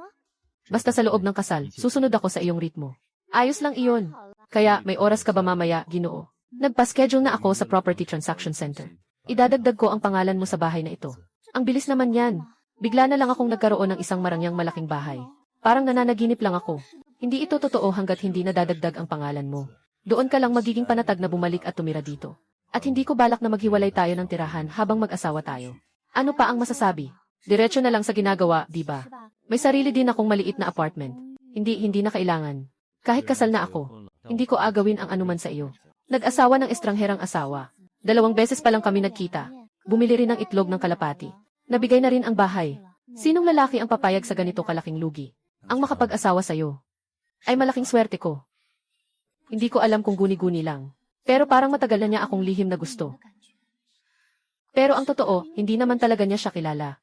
Basta sa loob ng kasal, susunod ako sa iyong ritmo. Ayos lang iyon. Kaya, may oras ka ba mamaya, Ginoo? Nagpa-schedule na ako sa Property Transaction Center. Idadagdag ko ang pangalan mo sa bahay na ito. Ang bilis naman yan. Bigla na lang akong nagkaroon ng isang marangyang malaking bahay. Parang nananaginip lang ako. Hindi ito totoo hanggat hindi nadadagdag ang pangalan mo. Doon ka lang magiging panatag na bumalik at tumira dito. At hindi ko balak na maghiwalay tayo ng tirahan habang mag-asawa tayo. Ano pa ang masasabi? Diretso na lang sa ginagawa, di ba? May sarili din akong maliit na apartment. Hindi na kailangan. Kahit kasal na ako, hindi ko agawin ang anuman sa iyo. Nag-asawa ng estrangherang asawa. 2 beses pa lang kami nagkita. Bumili rin ng itlog ng kalapati. Nabigay na rin ang bahay. Sinong lalaki ang papayag sa ganito kalaking lugi? Ang makapag-asawa sa'yo. Ay malaking swerte ko. Hindi ko alam kung guni-guni lang. Pero parang matagal na niya akong lihim na gusto. Pero ang totoo, hindi naman talaga niya siya kilala.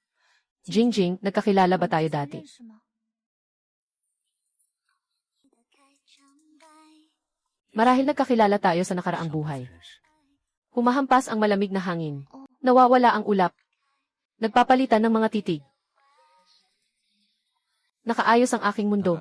Jingjing, nagkakilala ba tayo dati? Marahil nagkakilala tayo sa nakaraang buhay. Humahampas ang malamig na hangin. Nawawala ang ulap. Nagpapalitan ng mga titig. Nakaayos ang aking mundo.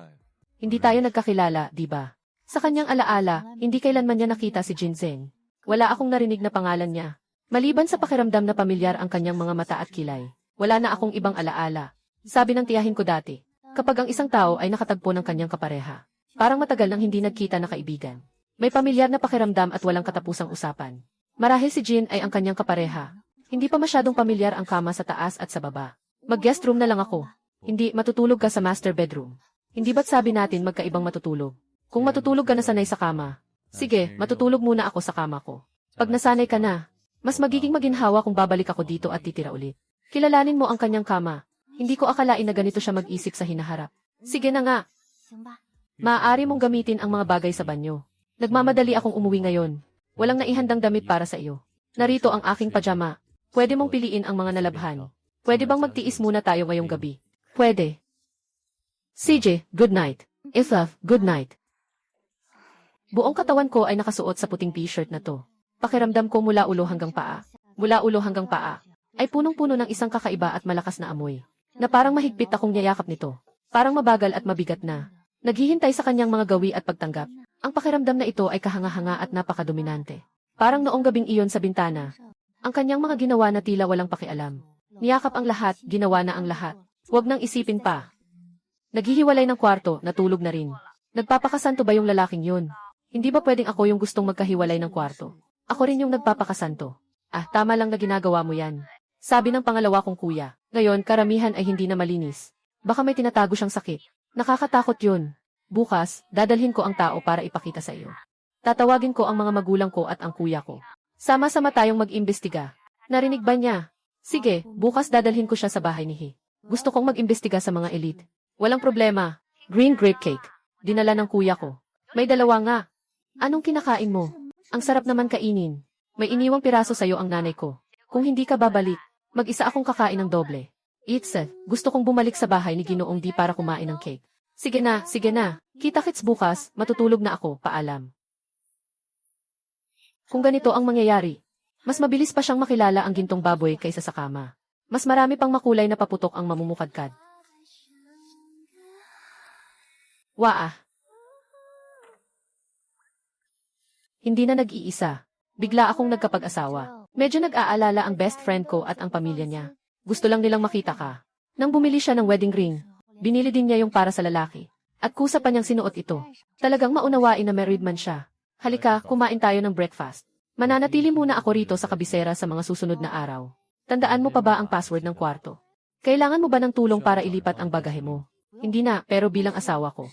Hindi tayo nagkakilala, di ba? Sa kanyang alaala, hindi kailanman niya nakita si Jinzeng. Wala akong narinig na pangalan niya. Maliban sa pakiramdam na pamilyar ang kanyang mga mata at kilay, wala na akong ibang alaala. Sabi ng tiyahin ko dati, kapag ang isang tao ay nakatagpo ng kanyang kapareha, parang matagal nang hindi nagkita na kaibigan. May pamilyar na pakiramdam at walang katapusang usapan. Marahil si Jin ay ang kanyang kapareha. Hindi pa masyadong pamilyar ang kama sa taas at sa baba. Mag-guest room na lang ako. Hindi, matutulog ka sa master bedroom. Hindi ba't sabi natin magkaibang matutulog? Kung matutulog ka na sanay sa kama, sige, matutulog muna ako sa kama ko. Pag nasanay ka na, mas magiging maginhawa kung babalik ako dito at titira ulit. Kilalanin mo ang kanyang kama. Hindi ko akalain na ganito siya mag-isip sa hinaharap. Sige na nga. Maaari mong gamitin ang mga bagay sa banyo. Nagmamadali akong umuwi ngayon. Walang naihandang damit para sa iyo. Narito ang aking pajama. Pwede mong piliin ang mga nalabhan. Pwede bang magtiis muna tayo ngayong gabi? Pwede. CJ, good night. Ilaf, good night. Buong katawan ko ay nakasuot sa puting t-shirt na to. Pakiramdam ko mula ulo hanggang paa. Mula ulo hanggang paa. Ay punong-puno ng isang kakaiba at malakas na amoy. Na parang mahigpit akong niyayakap nito. Parang mabagal at mabigat na. Naghihintay sa kanyang mga gawi at pagtanggap. Ang pakiramdam na ito ay kahanga-hanga at napakadominante. Parang noong gabing iyon sa bintana. Ang kanyang mga ginawa na tila walang pakialam. Niyakap ang lahat, ginawa na ang lahat. Huwag nang isipin pa. Naghihiwalay ng kwarto, natulog na rin. Nagpapakasanto ba yung lalaking yun? Hindi ba pwedeng ako yung gustong magkahiwalay ng kwarto? Ako rin yung nagpapakasanto. Ah, tama lang na ginagawa mo yan. Sabi ng pangalawa kong kuya. Ngayon, karamihan ay hindi na malinis. Baka may tinatago siyang sakit. Nakakatakot yun. Bukas, dadalhin ko ang tao para ipakita sa iyo. Tatawagin ko ang mga magulang ko at ang kuya ko. Sama-sama tayong mag-imbestiga. Narinig ba niya? Sige, bukas dadalhin ko siya sa bahay ni He. Gusto kong mag-imbestiga sa mga elite. Walang problema. Green grape cake. Dinala ng kuya ko. May 2 nga. Anong kinakain mo? Ang sarap naman kainin. May iniwang piraso sa'yo ang nanay ko. Kung hindi ka babalik, mag-isa akong kakain ng doble. Itse, gusto kong bumalik sa bahay ni Ginoong Di para kumain ng cake. Sige na, sige na. Kita-kits bukas, matutulog na ako, paalam. Kung ganito ang mangyayari, mas mabilis pa siyang makilala ang gintong baboy kaysa sa kama. Mas marami pang makulay na paputok ang mamumukadkad. Waa. Hindi na nag-iisa. Bigla akong nagkapag-asawa. Medyo nag-aalala ang best friend ko at ang pamilya niya. Gusto lang nilang makita ka. Nang bumili siya ng wedding ring, binili din niya yung para sa lalaki. At kusa pa niyang sinuot ito. Talagang maunawain na married man siya. Halika, kumain tayo ng breakfast. Mananatili muna ako rito sa kabisera sa mga susunod na araw. Tandaan mo pa ba ang password ng kwarto? Kailangan mo ba ng tulong para ilipat ang bagahe mo? Hindi na, pero bilang asawa ko.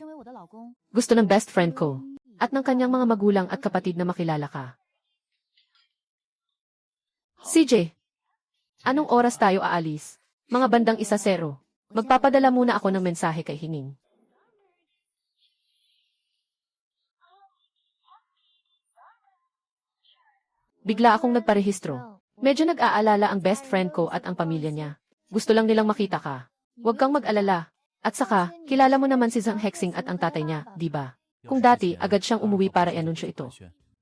Gusto ng best friend ko. At ng kanyang mga magulang at kapatid na makilala ka. CJ, anong oras tayo aalis? Mga bandang 1:00. Magpapadala muna ako ng mensahe kay Hining. Bigla akong nagparehistro. Medyo nag-aalala ang best friend ko at ang pamilya niya. Gusto lang nilang makita ka. Huwag kang mag-alala. At saka, kilala mo naman si Zhang Hexing at ang tatay niya, di ba? Kung dati, agad siyang umuwi para i-anunsyo ito.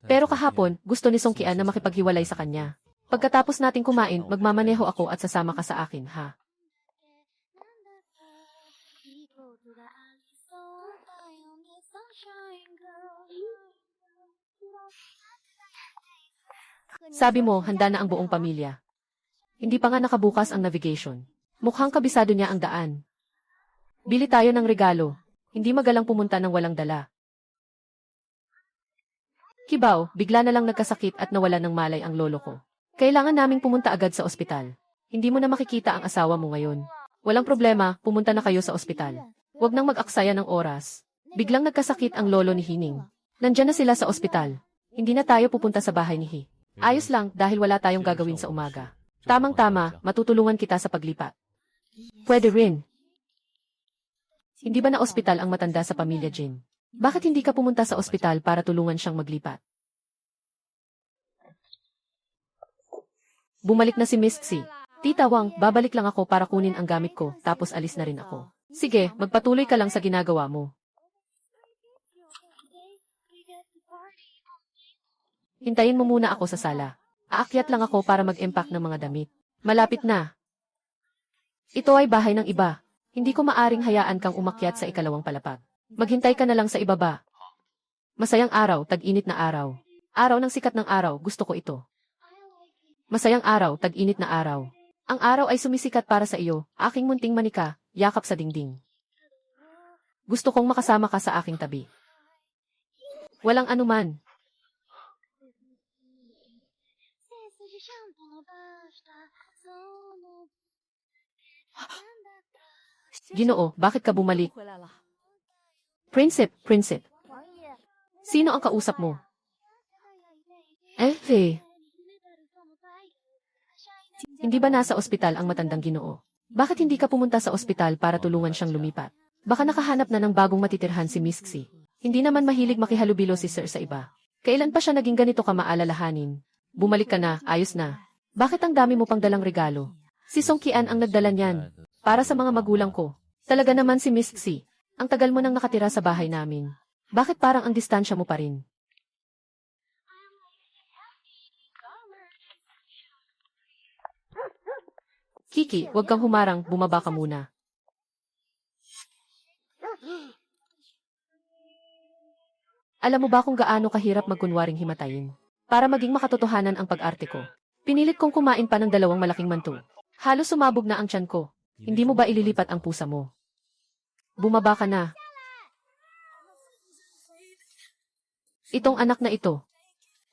Pero kahapon, gusto ni Song Qian na makipaghiwalay sa kanya. Pagkatapos nating kumain, magmamaneho ako at sasama ka sa akin, ha? Sabi mo, handa na ang buong pamilya. Hindi pa nga nakabukas ang navigation. Mukhang kabisado niya ang daan. Bili tayo ng regalo. Hindi magalang pumunta ng walang dala. Kibaw, bigla na lang nagkasakit at nawala ng malay ang lolo ko. Kailangan naming pumunta agad sa ospital. Hindi mo na makikita ang asawa mo ngayon. Walang problema, pumunta na kayo sa ospital. Huwag nang mag-aksaya ng oras. Biglang nagkasakit ang lolo ni Hining. Nandyan na sila sa ospital. Hindi na tayo pupunta sa bahay ni Hi. Ayos lang dahil wala tayong gagawin sa umaga. Tamang-tama, matutulungan kita sa paglipat. Pwede rin. Hindi ba na ospital ang matanda sa pamilya Jin? Bakit hindi ka pumunta sa ospital para tulungan siyang maglipat? Bumalik na si Miss Xi. Tita Wang, babalik lang ako para kunin ang gamit ko, tapos alis na rin ako. Sige, magpatuloy ka lang sa ginagawa mo. Hintayin mo muna ako sa sala. Aakyat lang ako para mag-empack ng mga damit. Malapit na. Ito ay bahay ng iba. Hindi ko maaring hayaan kang umakyat sa ikalawang palapag. Maghintay ka na lang sa ibaba. Masayang araw, tag-init na araw. Araw ng sikat ng araw, gusto ko ito. Masayang araw, tag-init na araw. Ang araw ay sumisikat para sa iyo, aking munting manika, yakap sa dingding. Gusto kong makasama ka sa aking tabi. Walang anuman. Ginoo, bakit ka bumalik? Prinsip. Sino ang kausap mo? Hindi ba nasa ospital ang matandang Ginoo? Bakit hindi ka pumunta sa ospital para tulungan siyang lumipat? Baka nakahanap na ng bagong matitirhan si Miss Xi. Hindi naman mahilig makihalubilo si Sir sa iba. Kailan pa siya naging ganito ka maalalahanin? Bumalik ka na, ayos na. Bakit ang dami mo pang dalang regalo? Si Song Qian ang nagdala niyan. Para sa mga magulang ko. Talaga naman si Miss Xi. Ang tagal mo nang nakatira sa bahay namin. Bakit parang ang distansya mo pa rin? Kiki, huwag kang humarang, bumaba ka muna. Alam mo ba kung gaano kahirap magkunwaring himatayin? Para maging makatotohanan ang pag-arte ko. Pinilit kong kumain pa ng 2 malaking manto. Halos sumabog na ang tiyan ko. Hindi mo ba ililipat ang pusa mo? Bumaba ka na. Itong anak na ito.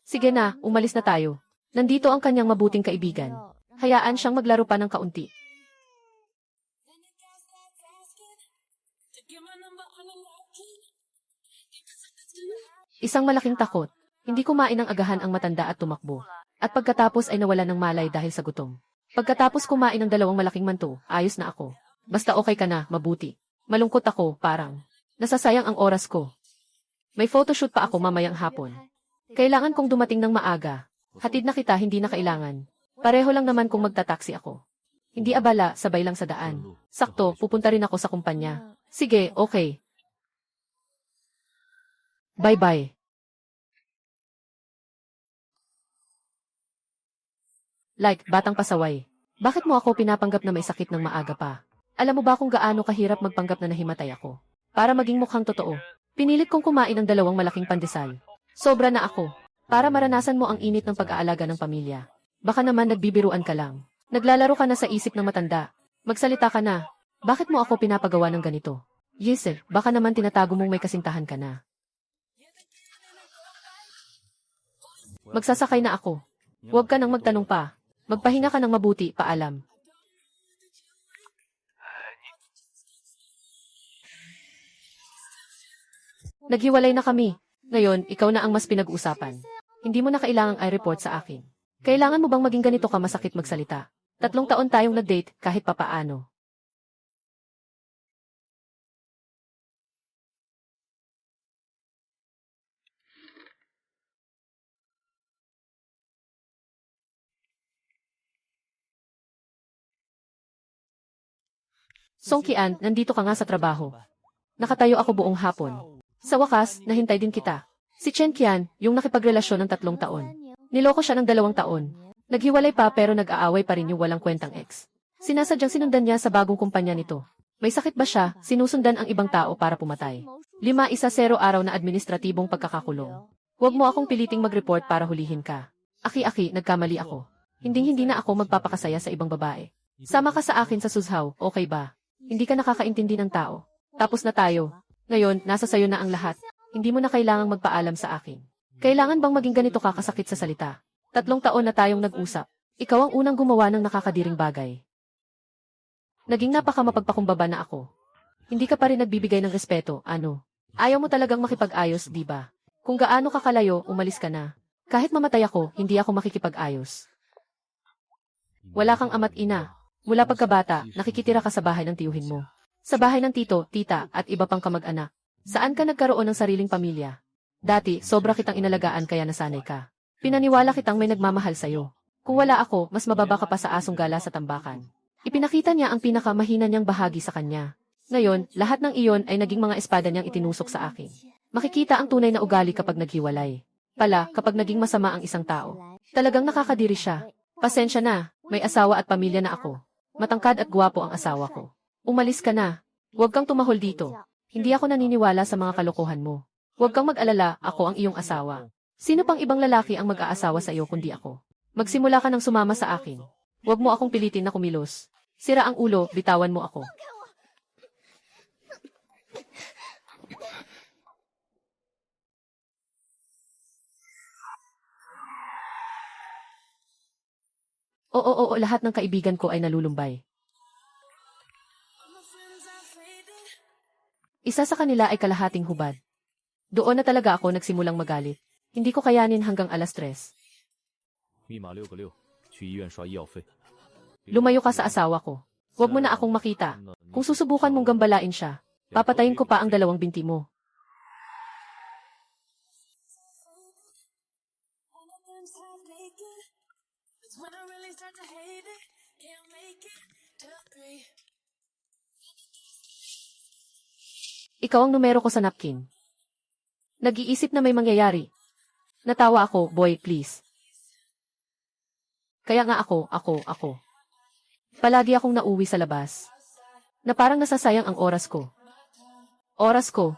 Sige na, umalis na tayo. Nandito ang kanyang mabuting kaibigan. Hayaan siyang maglaro pa ng kaunti. Isang malaking takot. Hindi kumain ng agahan ang matanda at tumakbo. At pagkatapos ay nawala ng malay dahil sa gutom. Pagkatapos kumain ng 2 malaking manto, ayos na ako. Basta okay ka na, mabuti. Malungkot ako, parang. Nasasayang ang oras ko. May photoshoot pa ako mamayang hapon. Kailangan kong dumating ng maaga. Hatid na kita, hindi na kailangan. Pareho lang naman kung magtataksi ako. Hindi abala, sabay lang sa daan. Sakto, pupunta rin ako sa kumpanya. Sige, okay. Bye-bye. Like, batang pasaway. Bakit mo ako pinapanggap na may sakit ng maaga pa? Alam mo ba kung gaano kahirap magpanggap na nahimatay ako? Para maging mukhang totoo. Pinilit kong kumain ng 2 malaking pandesal. Sobra na ako. Para maranasan mo ang init ng pag-aalaga ng pamilya. Baka naman nagbibiruan ka lang. Naglalaro ka na sa isip ng matanda. Magsalita ka na. Bakit mo ako pinapagawa ng ganito? Yesel, baka naman tinatago mong may kasintahan ka na. Magsasakay na ako. Huwag ka nang magtanong pa. Magpahinga ka ng mabuti, paalam. Naghiwalay na kami. Ngayon, ikaw na ang mas pinag-uusapan. Hindi mo na kailangang i-report sa akin. Kailangan mo bang maging ganito ka masakit magsalita? 3 taon tayong nag-date kahit papaano. Song Qian, nandito ka nga sa trabaho. Nakatayo ako buong hapon. Sa wakas, nahintay din kita. Si Chen Qian, yung nakipagrelasyon ng 3 taon. Niloko siya ng 2 taon. Naghiwalay pa pero nag-aaway pa rin yung walang kwentang ex. Sinasadyang sinundan niya sa bagong kumpanya nito. May sakit ba siya, sinusundan ang ibang tao para pumatay. 5-1-0 araw na administratibong pagkakakulong. Huwag mo akong piliting mag-report para hulihin ka. Aki-aki, nagkamali ako. Hinding-hindi na ako magpapakasaya sa ibang babae. Sama ka sa akin sa Suzhou, okay ba? Hindi ka nakakaintindi ng tao. Tapos na tayo. Ngayon, nasa sayo na ang lahat. Hindi mo na kailangang magpaalam sa akin. Kailangan bang maging ganito kakasakit sa salita? 3 taon na tayong nag-usap. Ikaw ang unang gumawa ng nakakadiring bagay. Naging napakamapagpakumbaba na ako. Hindi ka pa rin nagbibigay ng respeto, ano? Ayaw mo talagang makipag-ayos, di ba? Kung gaano ka kalayo, umalis ka na. Kahit mamatay ako, hindi ako makikipag-ayos. Wala kang ama't ina. Mula pagkabata, nakikitira ka sa bahay ng tiyuhin mo. Sa bahay ng tito, tita, at iba pang kamag-anak. Saan ka nagkaroon ng sariling pamilya? Dati, sobra kitang inalagaan kaya nasanay ka. Pinaniwala kitang may nagmamahal sa'yo. Kung wala ako, mas mababa ka pa sa asong gala sa tambakan. Ipinakita niya ang pinakamahina niyang bahagi sa kanya. Ngayon, lahat ng iyon ay naging mga espada niyang itinusok sa akin. Makikita ang tunay na ugali kapag naghiwalay. Pala, kapag naging masama ang isang tao. Talagang nakakadiri siya. Pasensya na, may asawa at pamilya na ako. Matangkad at gwapo ang asawa ko. Umalis ka na. Huwag kang tumahol dito. Hindi ako naniniwala sa mga kalokohan mo. Huwag kang mag-alala, ako ang iyong asawa. Sino pang ibang lalaki ang mag-aasawa sa iyo kundi ako? Magsimula ka ng sumama sa akin. Huwag mo akong pilitin na kumilos. Sira ang ulo, bitawan mo ako. Oo, lahat ng kaibigan ko ay nalulumbay. Isa sa kanila ay kalahating hubad. Doon na talaga ako nagsimulang magalit. Hindi ko kayanin hanggang 3:00. Lumayo ka sa asawa ko. Huwag mo na akong makita. Kung susubukan mong gambalain siya, papatayin ko pa ang 2 binti mo. Ikaw ang numero ko sa napkin. Nag-iisip na may mangyayari. Natawa ako, boy, please. Kaya nga ako. Palagi akong nauwi sa labas. Na parang nasasayang ang oras ko. Oras ko.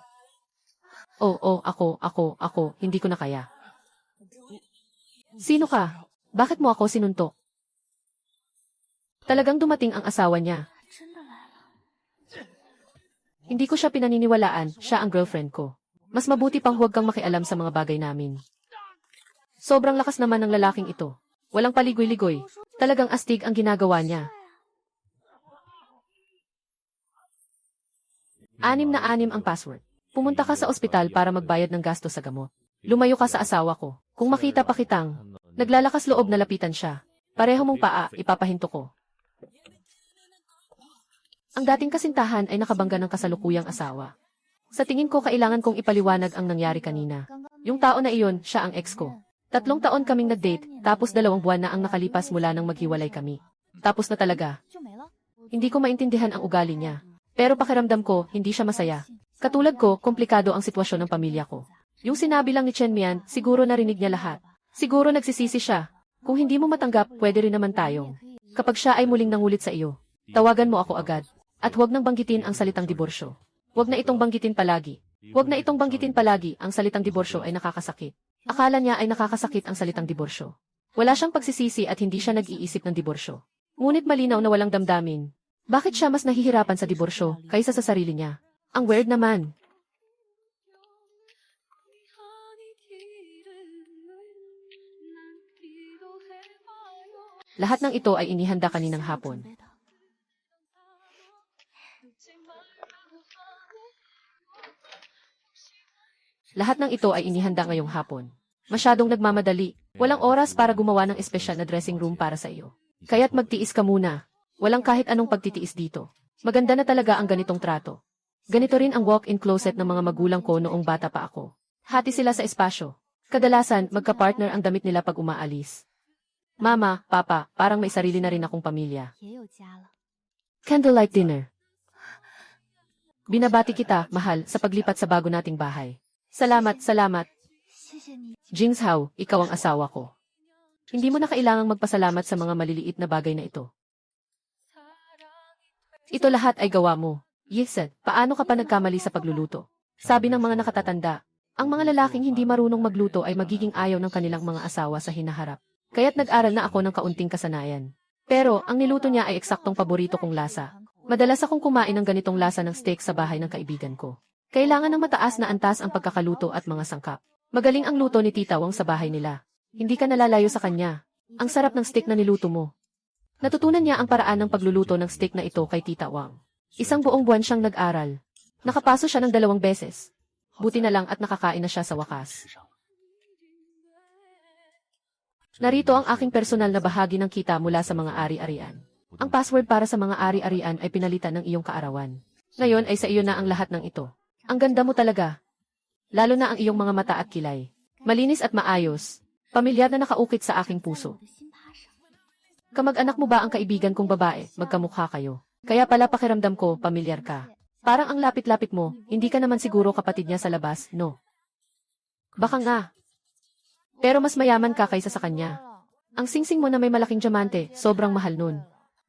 Ako, hindi ko na kaya. Sino ka? Bakit mo ako sinuntok? Talagang dumating ang asawa niya. Hindi ko siya pinaniniwalaan, siya ang girlfriend ko. Mas mabuti pang huwag kang makialam sa mga bagay namin. Sobrang lakas naman ng lalaking ito. Walang paligoy-ligoy. Talagang astig ang ginagawa niya. 6 na 6 ang password. Pumunta ka sa ospital para magbayad ng gasto sa gamot. Lumayo ka sa asawa ko. Kung makita pa kitang, naglalakas loob na lapitan siya. Pareho mong paa, ipapahinto ko. Ang dating kasintahan ay nakabangga ng kasalukuyang asawa. Sa tingin ko kailangan kong ipaliwanag ang nangyari kanina. Yung tao na iyon, siya ang ex ko. 3 taon kaming nag-date, tapos 2 buwan na ang nakalipas mula nang maghiwalay kami. Tapos na talaga. Hindi ko maintindihan ang ugali niya. Pero pakiramdam ko, hindi siya masaya. Katulad ko, komplikado ang sitwasyon ng pamilya ko. Yung sinabi lang ni Chen Mian, siguro narinig niya lahat. Siguro nagsisisi siya. Kung hindi mo matanggap, pwede rin naman tayong. Kapag siya ay muling nangulit sa iyo, tawagan mo ako agad. At huwag nang banggitin ang salitang diborsyo. Huwag na itong banggitin palagi. Huwag na itong banggitin palagi, ang salitang diborsyo ay nakakasakit. Akala niya ay nakakasakit ang salitang diborsyo. Wala siyang pagsisisi at hindi siya nag-iisip ng diborsyo. Ngunit malinaw na walang damdamin. Bakit siya mas nahihirapan sa diborsyo kaysa sa sarili niya? Ang weird naman. Lahat ng ito ay inihanda kaninang hapon. Lahat ng ito ay inihanda ngayong hapon. Masyadong nagmamadali. Walang oras para gumawa ng espesyal na dressing room para sa iyo. Kaya't magtiis ka muna. Walang kahit anong pagtitiis dito. Maganda na talaga ang ganitong trato. Ganito rin ang walk-in closet ng mga magulang ko noong bata pa ako. Hati sila sa espasyo. Kadalasan, magka-partner ang damit nila pag umaalis. Mama, Papa, parang may sarili na rin akong pamilya. Candlelight dinner. Binabati kita, mahal, sa paglipat sa bago nating bahay. Salamat, salamat. Jingshao, ikaw ang asawa ko. Hindi mo na kailangang magpasalamat sa mga maliliit na bagay na ito. Ito lahat ay gawa mo. Yised, paano ka pa nagkamali sa pagluluto? Sabi ng mga nakatatanda, ang mga lalaking hindi marunong magluto ay magiging ayaw ng kanilang mga asawa sa hinaharap. Kaya't nag-aral na ako ng kaunting kasanayan. Pero, ang niluto niya ay eksaktong paborito kong lasa. Madalas akong kumain ng ganitong lasa ng steak sa bahay ng kaibigan ko. Kailangan ng mataas na antas ang pagkakaluto at mga sangkap. Magaling ang luto ni Tita Wang sa bahay nila. Hindi ka nalalayo sa kanya. Ang sarap ng steak na niluto mo. Natutunan niya ang paraan ng pagluluto ng steak na ito kay Tita Wang. Isang buong buwan siyang nag-aral. Nakapaso siya ng 2 beses. Buti na lang at nakakain na siya sa wakas. Narito ang aking personal na bahagi ng kita mula sa mga ari-arian. Ang password para sa mga ari-arian ay pinalitan ng iyong kaarawan. Ngayon ay sa iyo na ang lahat ng ito. Ang ganda mo talaga. Lalo na ang iyong mga mata at kilay. Malinis at maayos. Pamilyar na nakaukit sa aking puso. Kamag-anak mo ba ang kaibigan kong babae? Magkamukha kayo. Kaya pala pakiramdam ko, pamilyar ka. Parang ang lapit-lapit mo, hindi ka naman siguro kapatid niya sa labas, no? Baka nga. Pero mas mayaman ka kaysa sa kanya. Ang singsing mo na may malaking diamante, sobrang mahal nun.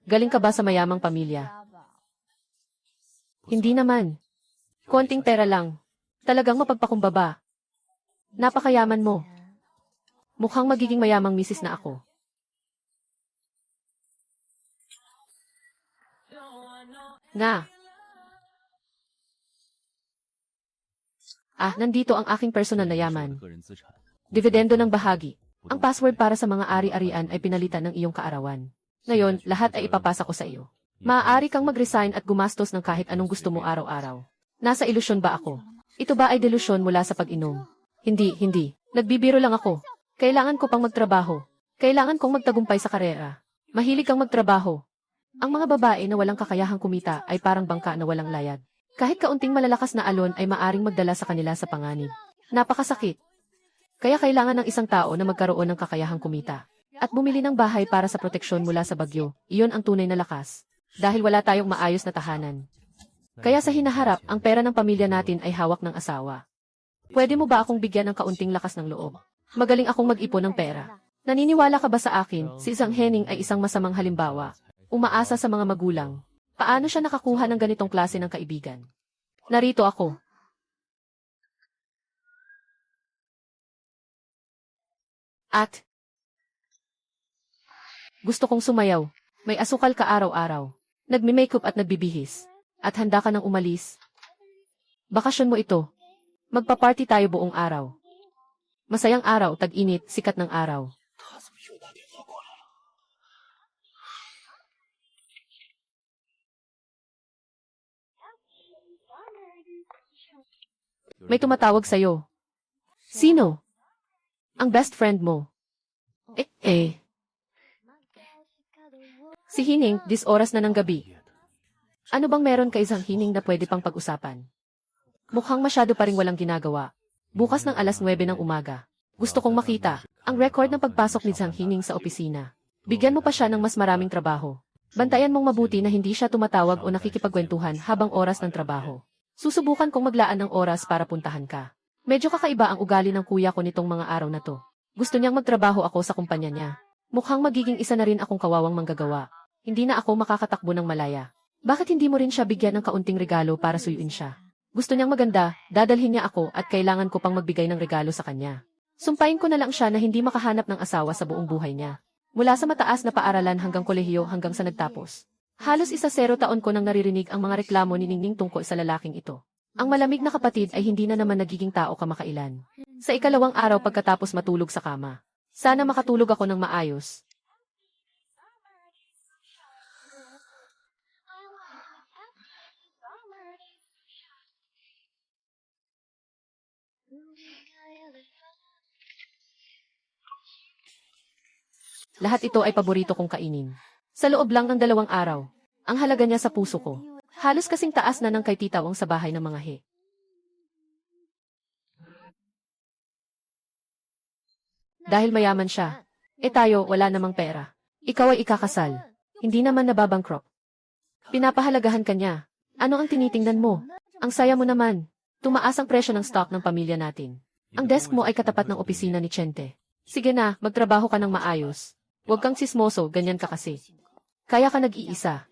Galing ka ba sa mayamang pamilya? Hindi naman. Konting pera lang. Talagang mapagpakumbaba. Napakayaman mo. Mukhang magiging mayamang misis na ako. Nga. Nandito ang aking personal na yaman. Dividendo ng bahagi. Ang password para sa mga ari-arian ay pinalitan ng iyong kaarawan. Ngayon, lahat ay ipapasa ko sa iyo. Maaari kang mag-resign at gumastos ng kahit anong gusto mo araw-araw. Nasa ilusyon ba ako? Ito ba ay delusyon mula sa pag-inom? Hindi. Nagbibiro lang ako. Kailangan ko pang magtrabaho. Kailangan kong magtagumpay sa karera. Mahilig kang magtrabaho. Ang mga babae na walang kakayahang kumita ay parang bangka na walang layag. Kahit kaunting malalakas na alon ay maaring magdala sa kanila sa panganib. Napakasakit. Kaya kailangan ng isang tao na magkaroon ng kakayahang kumita. At bumili ng bahay para sa proteksyon mula sa bagyo, iyon ang tunay na lakas. Dahil wala tayong maayos na tahanan. Kaya sa hinaharap, ang pera ng pamilya natin ay hawak ng asawa. Pwede mo ba akong bigyan ng kaunting lakas ng loob? Magaling akong mag-ipon ng pera. Naniniwala ka ba sa akin, si Zhang Henning ay isang masamang halimbawa. Umaasa sa mga magulang. Paano siya nakakuha ng ganitong klase ng kaibigan? Narito ako. At gusto kong sumayaw. May asukal ka araw-araw. Nagmi-makeup at nagbibihis. At handa ka nang umalis. Bakasyon mo ito. Magpa-party tayo buong araw. Masayang araw, tag-init, sikat ng araw. May tumatawag sa'yo. Sino? Ang best friend mo. Si Hining, oras na ng gabi. Ano bang meron kay Zhang Hining na pwede pang pag-usapan? Mukhang masyado pa ring walang ginagawa. Bukas ng alas 9 ng umaga. Gusto kong makita ang record ng pagpasok ni Zhang Hining sa opisina. Bigyan mo pa siya ng mas maraming trabaho. Bantayan mong mabuti na hindi siya tumatawag o nakikipagkwentuhan habang oras ng trabaho. Susubukan kong maglaan ng oras para puntahan ka. Medyo kakaiba ang ugali ng kuya ko nitong mga araw na to. Gusto niyang magtrabaho ako sa kumpanya niya. Mukhang magiging isa na rin akong kawawang manggagawa. Hindi na ako makakatakbo ng malaya. Bakit hindi mo rin siya bigyan ng kaunting regalo para suyuin siya? Gusto niyang maganda, dadalhin niya ako at kailangan ko pang magbigay ng regalo sa kanya. Sumpain ko na lang siya na hindi makahanap ng asawa sa buong buhay niya. Mula sa mataas na paaralan hanggang kolehiyo hanggang sa nagtapos. Halos 10 taon ko nang naririnig ang mga reklamo ni Ningning tungkol sa lalaking ito. Ang malamig na kapatid ay hindi na naman nagiging tao kamakailan. Sa ikalawang araw pagkatapos matulog sa kama. Sana makatulog ako ng maayos. Lahat ito ay paborito kong kainin. Sa loob lang ng 2 araw. Ang halaga niya sa puso ko. Halos kasing taas na ng kay Tita Wang sa bahay ng mga he. Dahil mayaman siya. Tayo, wala namang pera. Ikaw ay ikakasal. Hindi naman nababangkrop. Pinapahalagahan ka niya. Ano ang tinitingnan mo? Ang saya mo naman. Tumaas ang presyo ng stock ng pamilya natin. Ang desk mo ay katapat ng opisina ni Chente. Sige na, magtrabaho ka ng maayos. Huwag kang sismoso, ganyan ka kasi. Kaya ka nag-iisa.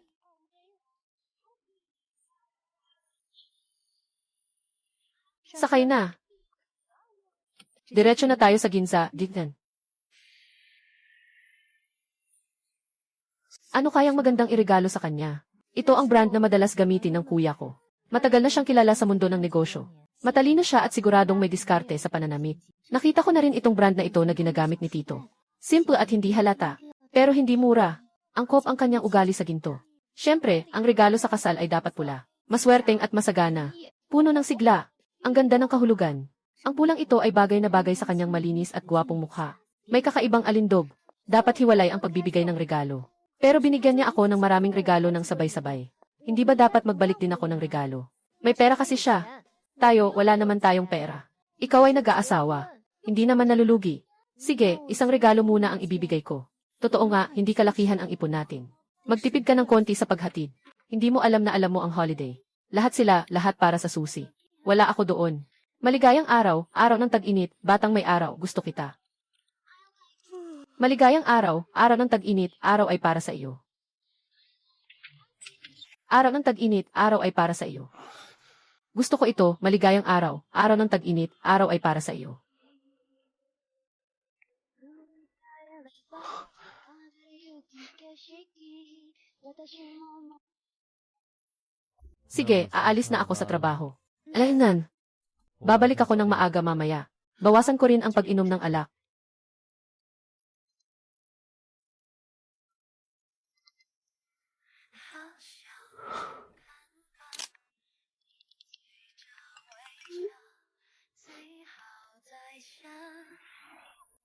Sakay na. Diretso na tayo sa Ginza, Dignan. Ano kayang magandang iregalo sa kanya? Ito ang brand na madalas gamitin ng kuya ko. Matagal na siyang kilala sa mundo ng negosyo. Matalino siya at siguradong may diskarte sa pananamit. Nakita ko na rin itong brand na ito na ginagamit ni Tito. Simple at hindi halata. Pero hindi mura. Angkop ang kanyang ugali sa ginto. Siyempre, ang regalo sa kasal ay dapat pula. Maswerteng at masagana. Puno ng sigla. Ang ganda ng kahulugan. Ang pulang ito ay bagay na bagay sa kanyang malinis at gwapong mukha. May kakaibang alindog. Dapat hiwalay ang pagbibigay ng regalo. Pero binigyan niya ako ng maraming regalo ng sabay-sabay. Hindi ba dapat magbalik din ako ng regalo? May pera kasi siya. Tayo, wala naman tayong pera. Ikaw ay nag-aasawa. Hindi naman nalulugi. Sige, isang regalo muna ang ibibigay ko. Totoo nga, hindi kalakihan ang ipon natin. Magtipid ka ng konti sa paghatid. Hindi mo alam na alam mo ang holiday. Lahat sila, lahat para sa susi. Wala ako doon. Maligayang araw, araw ng tag-init, batang may araw, gusto kita. Maligayang araw, araw ng tag-init, araw ay para sa iyo. Araw ng tag-init, araw ay para sa iyo. Gusto ko ito, maligayang araw, araw ng tag-init, araw ay para sa iyo. Sige, aalis na ako sa trabaho. Alaynan. Babalik ako ng maaga mamaya. Bawasan ko rin ang pag-inom ng alak.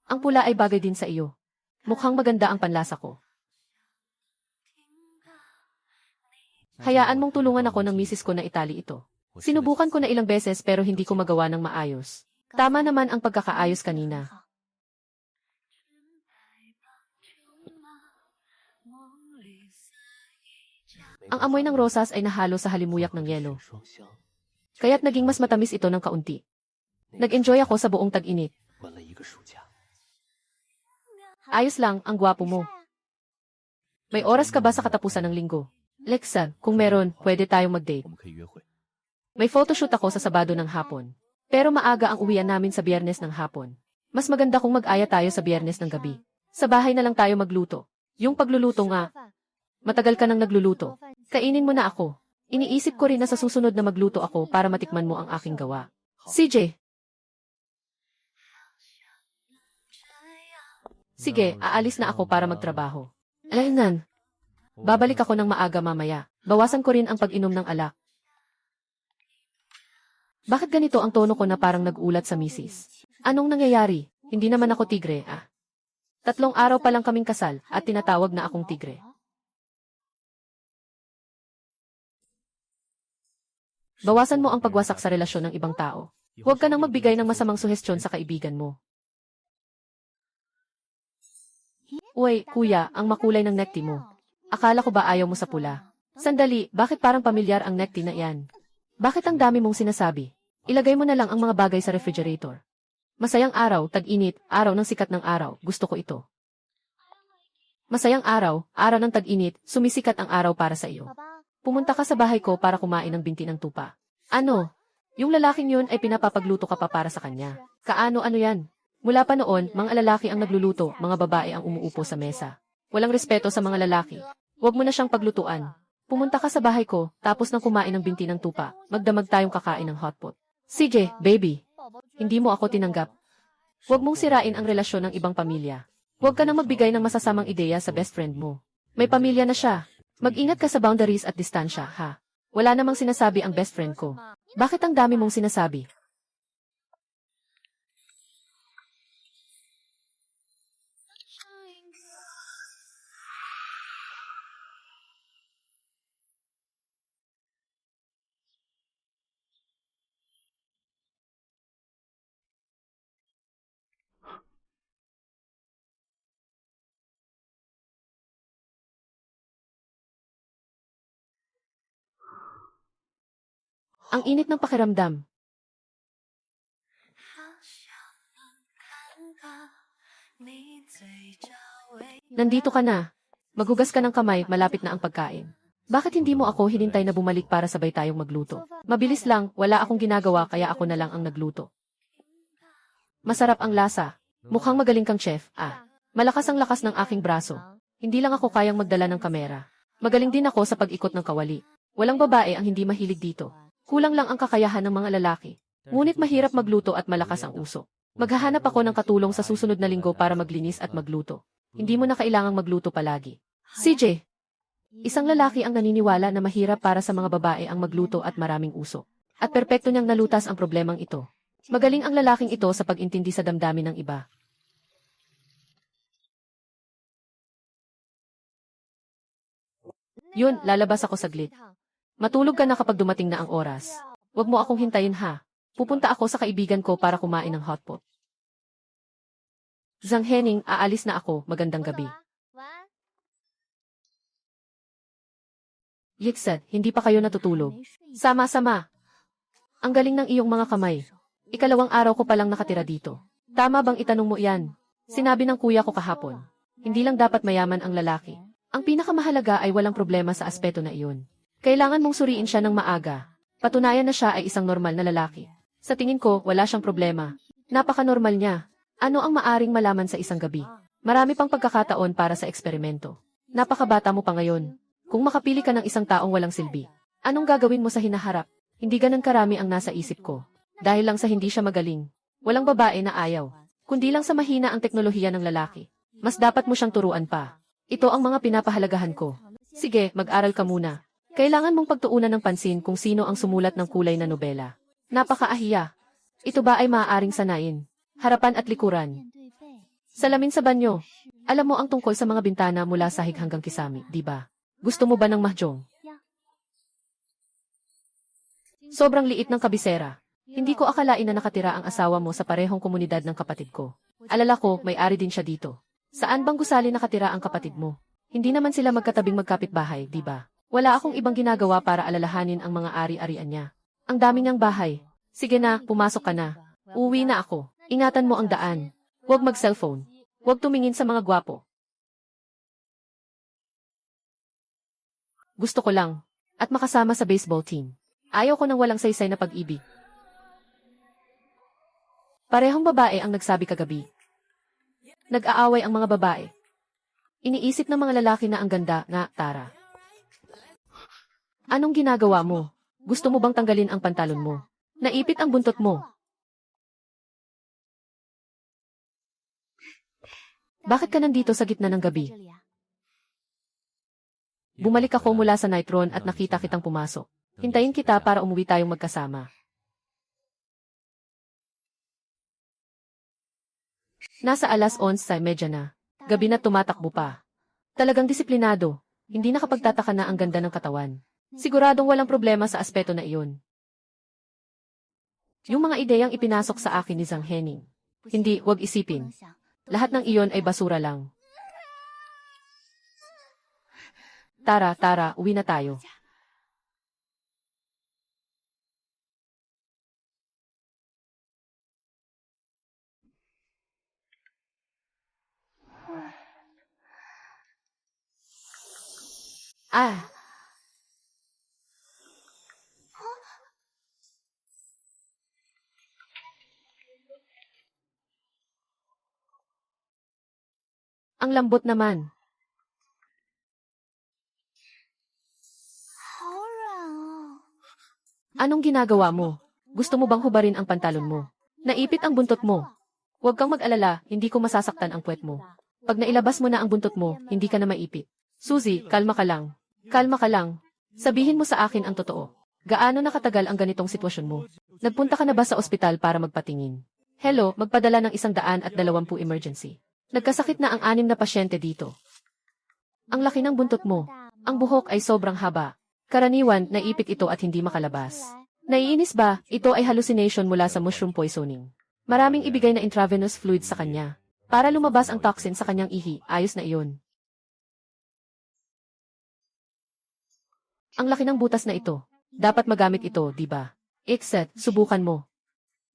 Ang pula ay bagay din sa iyo. Mukhang maganda ang panlasa ko. Hayaan mong tulungan ako ng misis ko na itali ito. Sinubukan ko na ilang beses pero hindi ko magawa ng maayos. Tama naman ang pagkakaayos kanina. Ang amoy ng rosas ay nahalo sa halimuyak ng yelo. Kaya't naging mas matamis ito ng kaunti. Nag-enjoy ako sa buong tag-init. Ayos lang, ang gwapo mo. May oras ka ba sa katapusan ng linggo? Lexa, kung meron, pwede tayong mag-date. May photoshoot ako sa Sabado ng hapon. Pero maaga ang uwian namin sa Biyernes ng hapon. Mas maganda kung mag-aya tayo sa Biyernes ng gabi. Sa bahay na lang tayo magluto. Yung pagluluto nga. Matagal ka nang nagluluto. Kainin mo na ako. Iniisip ko rin na sa susunod na magluto ako para matikman mo ang aking gawa. CJ. Sige, aalis na ako para magtrabaho. Alaynan. Babalik ako ng maaga mamaya. Bawasan ko rin ang pag-inom ng alak. Bakit ganito ang tono ko na parang nag-ulat sa misis? Anong nangyayari? Hindi naman ako tigre, ah. 3 araw pa lang kaming kasal at tinatawag na akong tigre. Bawasan mo ang pagwasak sa relasyon ng ibang tao. Huwag ka nang magbigay ng masamang suhestyon sa kaibigan mo. Uy, kuya, ang makulay ng necktie mo. Akala ko ba ayaw mo sa pula? Sandali, bakit parang pamilyar ang necktie na iyan? Bakit ang dami mong sinasabi? Ilagay mo na lang ang mga bagay sa refrigerator. Masayang araw, tag-init, araw ng sikat ng araw, gusto ko ito. Masayang araw, araw ng tag-init, sumisikat ang araw para sa iyo. Pumunta ka sa bahay ko para kumain ng binti ng tupa. Ano? Yung lalaking yun ay pinapapagluto ka pa para sa kanya. Kaano-ano yan? Mula pa noon, mga lalaki ang nagluluto, mga babae ang umuupo sa mesa. Walang respeto sa mga lalaki. Huwag mo na siyang paglutuan. Pumunta ka sa bahay ko, tapos nang kumain ng binti ng tupa, magdamag tayong kakain ng hotpot. CJ, baby. Hindi mo ako tinanggap. Huwag mong sirain ang relasyon ng ibang pamilya. Huwag ka nang magbigay ng masasamang ideya sa best friend mo. May pamilya na siya. Mag-ingat ka sa boundaries at distansya, ha? Wala namang sinasabi ang best friend ko. Bakit ang dami mong sinasabi? Ang init ng pakiramdam. Nandito ka na. Maghugas ka ng kamay, malapit na ang pagkain. Bakit hindi mo ako hinintay na bumalik para sabay tayong magluto? Mabilis lang, wala akong ginagawa kaya ako na lang ang nagluto. Masarap ang lasa. Mukhang magaling kang chef, Malakas ang lakas ng aking braso. Hindi lang ako kayang magdala ng kamera. Magaling din ako sa pag-ikot ng kawali. Walang babae ang hindi mahilig dito. Kulang lang ang kakayahan ng mga lalaki. Ngunit mahirap magluto at malakas ang uso. Maghahanap ako ng katulong sa susunod na linggo para maglinis at magluto. Hindi mo na kailangang magluto palagi. CJ, isang lalaki ang naniniwala na mahirap para sa mga babae ang magluto at maraming uso. At perpekto niyang nalutas ang problemang ito. Magaling ang lalaking ito sa pag-intindi sa damdamin ng iba. Yun, lalabas ako saglit. Matulog ka na kapag dumating na ang oras. Huwag mo akong hintayin ha. Pupunta ako sa kaibigan ko para kumain ng hotpot. Zhang Henning, aalis na ako. Magandang gabi. Yixed, hindi pa kayo natutulog. Sama-sama. Ang galing ng iyong mga kamay. Ikalawang araw ko palang nakatira dito. Tama bang itanong mo iyan? Sinabi ng kuya ko kahapon. Hindi lang dapat mayaman ang lalaki. Ang pinakamahalaga ay walang problema sa aspeto na iyon. Kailangan mong suriin siya ng maaga. Patunayan na siya ay isang normal na lalaki. Sa tingin ko, wala siyang problema. Napaka-normal niya. Ano ang maaring malaman sa isang gabi? Marami pang pagkakataon para sa eksperimento. Napakabata mo pa ngayon. Kung makapili ka ng isang taong walang silbi, anong gagawin mo sa hinaharap? Hindi ganun karami ang nasa isip ko. Dahil lang sa hindi siya magaling. Walang babae na ayaw. Kundi lang sa mahina ang teknolohiya ng lalaki. Mas dapat mo siyang turuan pa. Ito ang mga pinapahalagahan ko. Sige, mag-aral ka muna. Kailangan mong pagtuunan ng pansin kung sino ang sumulat ng kulay na nobela. Napakaahiya. Ito ba ay maaaring sanayin? Harapan at likuran. Salamin sa banyo. Alam mo ang tungkol sa mga bintana mula sahig hanggang kisami, di ba? Gusto mo ba ng mahjong? Sobrang liit ng kabisera. Hindi ko akalain na nakatira ang asawa mo sa parehong komunidad ng kapatid ko. Alala ko, may-ari din siya dito. Saan bang gusali nakatira ang kapatid mo? Hindi naman sila magkatabing magkapitbahay, di ba? Wala akong ibang ginagawa para alalahanin ang mga ari-arian niya. Ang dami niyang bahay. Sige na, pumasok ka na. Uuwi na ako. Ingatan mo ang daan. Huwag mag-cellphone. Huwag tumingin sa mga gwapo. Gusto ko lang. At makasama sa baseball team. Ayaw ko ng walang saysay na pag-ibig. Parehong babae ang nagsabi kagabi. Nag-aaway ang mga babae. Iniisip ng mga lalaki na ang ganda nga, Tara. Anong ginagawa mo? Gusto mo bang tanggalin ang pantalon mo? Naipit ang buntot mo. Bakit ka nandito sa gitna ng gabi? Bumalik ako mula sa Nitron at nakita kitang pumasok. Hintayin kita para umuwi tayong magkasama. Nasa alas 11:30 na. Gabi na tumatakbo pa. Talagang disiplinado. Hindi nakapagtataka na ang ganda ng katawan. Siguradong walang problema sa aspeto na iyon. Yung mga ideyang ipinasok sa akin ni Zhang Henning. Hindi, wag isipin. Lahat ng iyon ay basura lang. Tara, uwi na tayo. Ang lambot naman. Anong ginagawa mo? Gusto mo bang hubarin ang pantalon mo? Naipit ang buntot mo. Huwag kang mag-alala, hindi ko masasaktan ang puwet mo. Pag nailabas mo na ang buntot mo, hindi ka na maipit. Suzy, kalma ka lang. Kalma ka lang. Sabihin mo sa akin ang totoo. Gaano nakatagal ang ganitong sitwasyon mo? Nagpunta ka na ba sa ospital para magpatingin? Hello, magpadala ng 120 emergency. Nagkasakit na ang 6 na pasyente dito. Ang laki ng buntot mo. Ang buhok ay sobrang haba. Karaniwan, naipit ito at hindi makalabas. Naiinis ba? Ito ay hallucination mula sa mushroom poisoning. Maraming ibigay na intravenous fluid sa kanya. Para lumabas ang toxin sa kanyang ihi, ayos na iyon. Ang laki ng butas na ito. Dapat magamit ito, di ba? Ikset, subukan mo.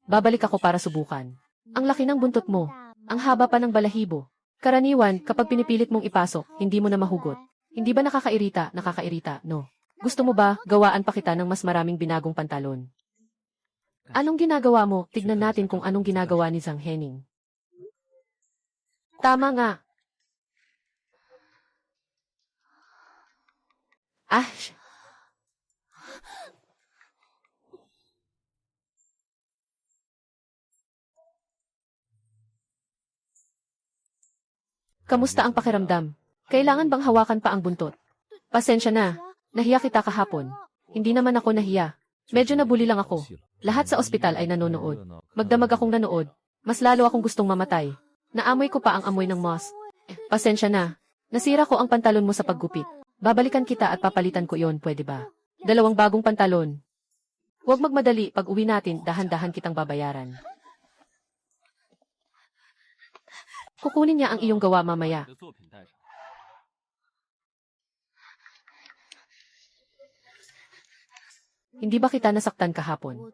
Babalik ako para subukan. Ang laki ng buntot mo. Ang haba pa ng balahibo. Karaniwan, kapag pinipilit mong ipasok, hindi mo na mahugot. Hindi ba nakakairita? Nakakairita, no? Gusto mo ba, gawaan pa kita ng mas maraming binagong pantalon? Anong ginagawa mo? Tignan natin kung anong ginagawa ni Zhang Henning. Tama nga. Ah, kamusta ang pakiramdam? Kailangan bang hawakan pa ang buntot? Pasensya na. Nahiya kita kahapon. Hindi naman ako nahiya. Medyo nabuli lang ako. Lahat sa ospital ay nanonood. Magdamag akong nanood. Mas lalo akong gustong mamatay. Naamoy ko pa ang amoy ng moss. Pasensya na. Nasira ko ang pantalon mo sa paggupit. Babalikan kita at papalitan ko iyon, pwede ba? 2 bagong pantalon. Huwag magmadali, pag uwi natin, dahan-dahan kitang babayaran. Kukunin niya ang iyong gawa mamaya. Hindi ba kita nasaktan kahapon?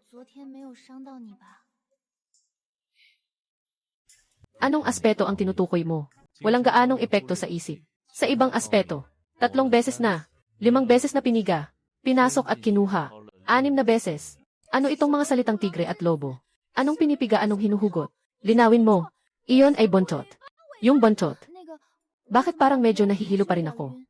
Anong aspeto ang tinutukoy mo? Walang gaanong epekto sa isip. Sa ibang aspeto, 3 beses na, 5 beses na piniga, pinasok at kinuha, 6 na beses. Ano itong mga salitang tigre at lobo? Anong pinipiga, anong hinuhugot? Linawin mo. Iyon ay bontot. Yung bontot. Bakit parang medyo nahihilo pa rin ako?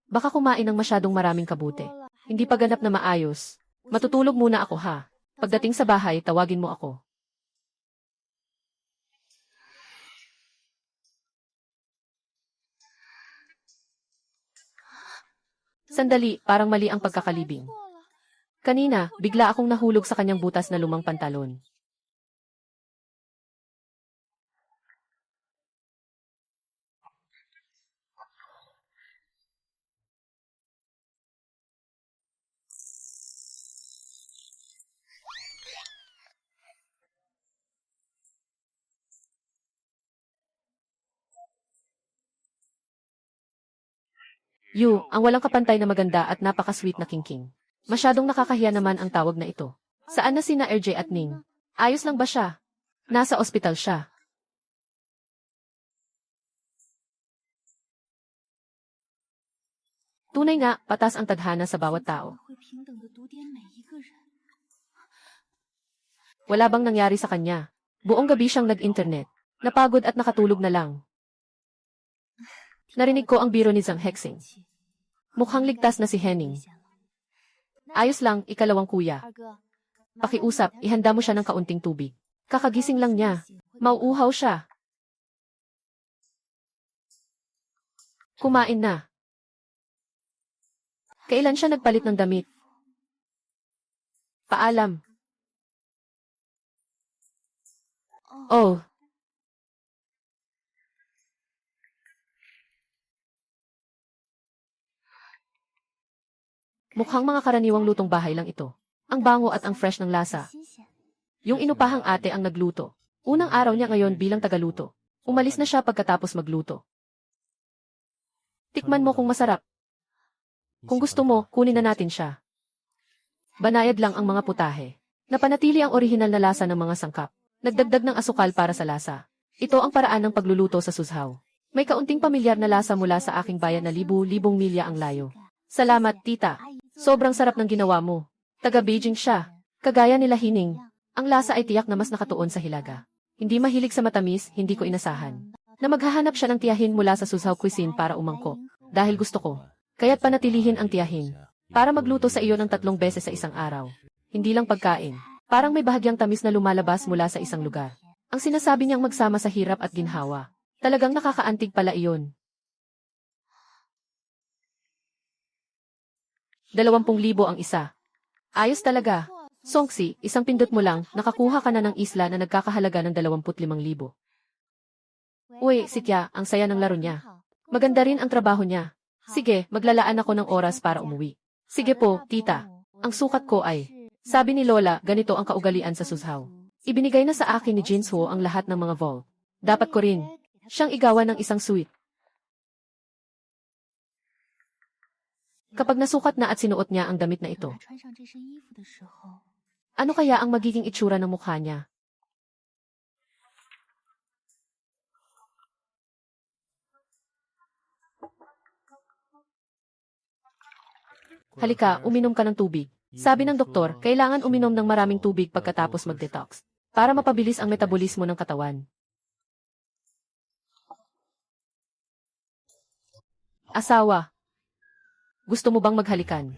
Baka kumain ng masyadong maraming kabute. Hindi pa ganap na maayos. Matutulog muna ako ha. Pagdating sa bahay, tawagin mo ako. Sandali, parang mali ang pagkakalibing. Kanina, bigla akong nahulog sa kanyang butas na lumang pantalon. Yu, ang walang kapantay na maganda at napaka-sweet na Kingking. Masyadong nakakahiya naman ang tawag na ito. Saan na sina RJ at Ning? Ayos lang ba siya? Nasa ospital siya. Tunay nga, patas ang tadhana sa bawat tao. Wala bang nangyari sa kanya? Buong gabi siyang nag-internet. Napagod at nakatulog na lang. Narinig ko ang biro ni Zhang Hexing. Mukhang ligtas na si Henning. Ayos lang, ikalawang kuya. Pakiusap, ihanda mo siya ng kaunting tubig. Kakagising lang niya. Mauuhaw siya. Kumain na. Kailan siya nagpalit ng damit? Paalam. Oh. Mukhang mga karaniwang lutong bahay lang ito. Ang bango at ang fresh ng lasa. Yung inupahang ate ang nagluto. Unang araw niya ngayon bilang tagaluto. Umalis na siya pagkatapos magluto. Tikman mo kung masarap. Kung gusto mo, kunin na natin siya. Banayad lang ang mga putahe. Napanatili ang orihinal na lasa ng mga sangkap. Nagdagdag ng asukal para sa lasa. Ito ang paraan ng pagluluto sa suzhao. May kaunting pamilyar na lasa mula sa aking bayan na libu-libong milya ang layo. Salamat, tita. Sobrang sarap ng ginawa mo. Taga-Beijing siya. Kagaya nila Hining. Ang lasa ay tiyak na mas nakatuon sa hilaga. Hindi mahilig sa matamis, hindi ko inasahan. Na maghahanap siya ng tiyahin mula sa suzhao cuisine para umangko. Dahil gusto ko. Kaya't panatilihin ang tiyahin. Para magluto sa iyo ng 3 beses sa isang araw. Hindi lang pagkain. Parang may bahagyang tamis na lumalabas mula sa isang lugar. Ang sinasabi niyang magsama sa hirap at ginhawa. Talagang nakakaantig pala iyon. 20,000 ang isa. Ayos talaga. Songxi, isang pindot mo lang, nakakuha ka na ng isla na nagkakahalaga ng 25,000. Uy, si Kya, ang saya ng laro niya. Maganda rin ang trabaho niya. Sige, maglalaan ako ng oras para umuwi. Sige po, tita. Ang sukat ko ay, sabi ni Lola, ganito ang kaugalian sa suzhao. Ibinigay na sa akin ni Jinsuo ang lahat ng mga vault. Dapat ko rin siyang igawan ng isang suite. Kapag nasukat na at sinuot niya ang damit na ito. Ano kaya ang magiging itsura ng mukha niya? Halika, uminom ka ng tubig. Sabi ng doktor, kailangan uminom ng maraming tubig pagkatapos mag-detox para mapabilis ang metabolismo ng katawan. Asawa. Gusto mo bang maghalikan?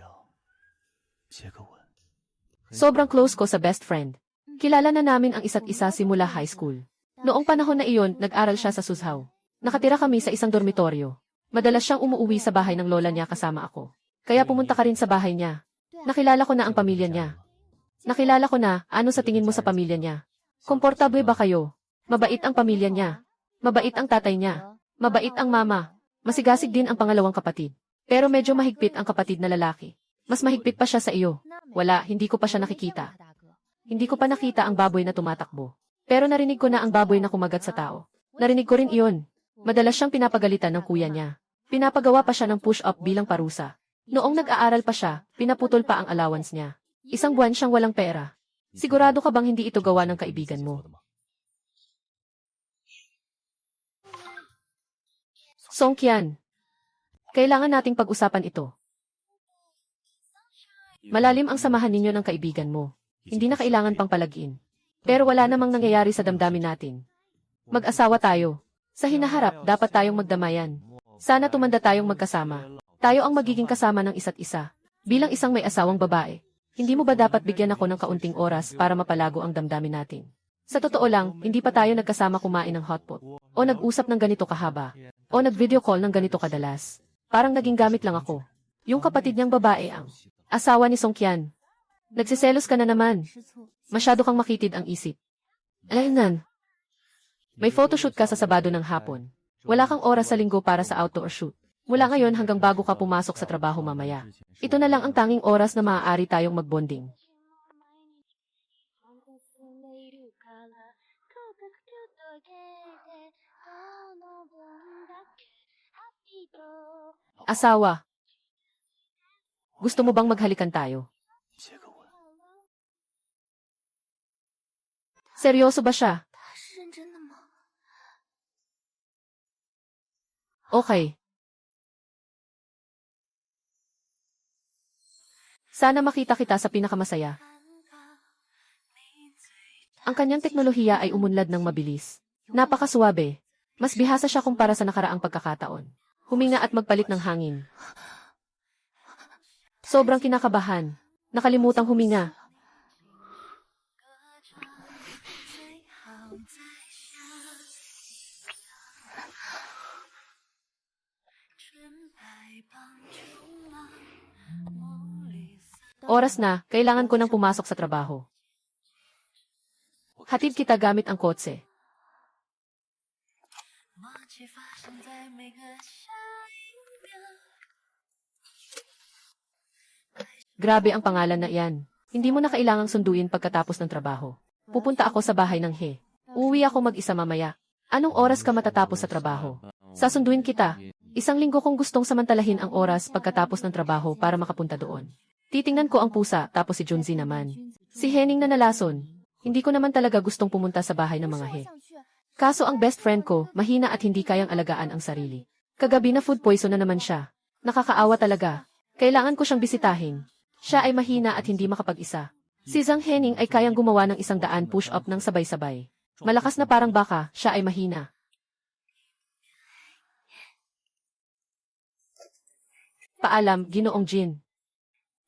Sobrang close ko sa best friend. Kilala na namin ang isa't isa simula high school. Noong panahon na iyon, nag-aral siya sa Suzhou. Nakatira kami sa isang dormitoryo. Madalas siyang umuuwi sa bahay ng lola niya kasama ako. Kaya pumunta ka rin sa bahay niya. Nakilala ko na ang pamilya niya. Nakilala ko na, ano sa tingin mo sa pamilya niya? Komportable ba kayo? Mabait ang pamilya niya. Mabait ang tatay niya. Mabait ang mama. Masigasig din ang pangalawang kapatid. Pero medyo mahigpit ang kapatid na lalaki. Mas mahigpit pa siya sa iyo. Wala, hindi ko pa siya nakikita. Hindi ko pa nakita ang baboy na tumatakbo. Pero narinig ko na ang baboy na kumagat sa tao. Narinig ko rin iyon. Madalas siyang pinapagalitan ng kuya niya. Pinapagawa pa siya ng push-up bilang parusa. Noong nag-aaral pa siya, pinaputol pa ang allowance niya. Isang buwan siyang walang pera. Sigurado ka bang hindi ito gawa ng kaibigan mo? Songkyan. Kailangan nating pag-usapan ito. Malalim ang samahan ninyo ng kaibigan mo. Hindi na kailangan pang palagiin. Pero wala namang nangyayari sa damdamin natin. Mag-asawa tayo. Sa hinaharap, dapat tayong magdamayan. Sana tumanda tayong magkasama. Tayo ang magiging kasama ng isa't isa. Bilang isang may asawang babae, hindi mo ba dapat bigyan ako ng kaunting oras para mapalago ang damdamin natin? Sa totoo lang, hindi pa tayo nagkasama kumain ng hotpot. O nag-usap ng ganito kahaba. O nag-video call ng ganito kadalas. Parang naging gamit lang ako. Yung kapatid niyang babae ang asawa ni Songkyan. Nagsiselos ka na naman. Masyado kang makitid ang isip. Alaynan. May photoshoot ka sa Sabado ng hapon. Wala kang oras sa linggo para sa outdoor shoot. Mula ngayon hanggang bago ka pumasok sa trabaho mamaya. Ito na lang ang tanging oras na maaari tayong magbonding. Asawa. Gusto mo bang maghalikan tayo? Seryoso ba siya? Okay. Sana makita kita sa pinakamasaya. Ang kanyang teknolohiya ay umunlad ng mabilis. Napakasuwabe. Mas bihasa siya kumpara sa nakaraang pagkakataon. Huminga at magpalit ng hangin. Sobrang kinakabahan. Nakalimutang huminga. Oras na, kailangan ko nang pumasok sa trabaho. Hatid kita gamit ang kotse. Grabe ang pangalan na iyan. Hindi mo na kailangang sunduin pagkatapos ng trabaho. Pupunta ako sa bahay ng He. Uuwi ako mag-isa mamaya. Anong oras ka matatapos sa trabaho? Sasunduin kita. Isang linggo kong gustong samantalahin ang oras pagkatapos ng trabaho para makapunta doon. Titingnan ko ang pusa, tapos si Junzi naman. Si Henning na nalason. Hindi ko naman talaga gustong pumunta sa bahay ng mga He. Kaso ang best friend ko, mahina at hindi kayang alagaan ang sarili. Kagabi na food poison na naman siya. Nakakaawa talaga. Kailangan ko siyang bisitahin. Siya ay mahina at hindi makapag-isa. Si Zhang Henning ay kayang gumawa ng 100 push-up ng sabay-sabay. Malakas na parang baka, siya ay mahina. Paalam, Ginoong Jin.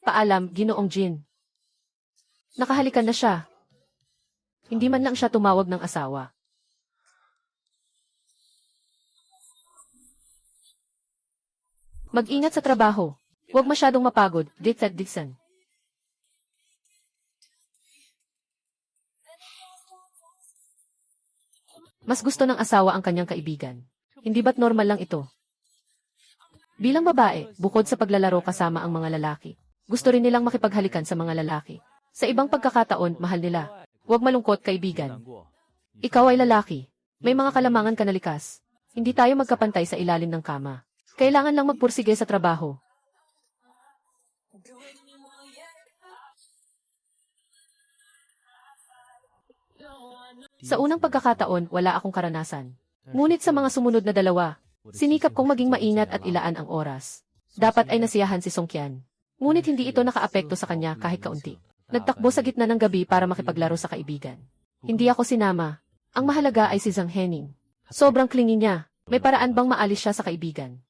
Paalam, Ginoong Jin. Nakahalikan na siya. Hindi man lang siya tumawag ng asawa. Mag-ingat sa trabaho. Huwag masyadong mapagod, Dixon. Mas gusto ng asawa ang kanyang kaibigan. Hindi ba't normal lang ito? Bilang babae, bukod sa paglalaro kasama ang mga lalaki, gusto rin nilang makipaghalikan sa mga lalaki. Sa ibang pagkakataon, mahal nila. Huwag malungkot, kaibigan. Ikaw ay lalaki. May mga kalamangan ka na likas. Hindi tayo magkapantay sa ilalim ng kama. Kailangan lang magpursige sa trabaho. Sa unang pagkakataon, wala akong karanasan. Ngunit sa mga sumunod na dalawa, sinikap kong maging maingat at ilaan ang oras. Dapat ay nasiyahan si Songkyan. Ngunit hindi ito nakaapekto sa kanya kahit kaunti. Nagtakbo sa gitna ng gabi para makipaglaro sa kaibigan. Hindi ako sinama. Ang mahalaga ay si Zhang Henning. Sobrang clingy niya. May paraan bang maalis siya sa kaibigan?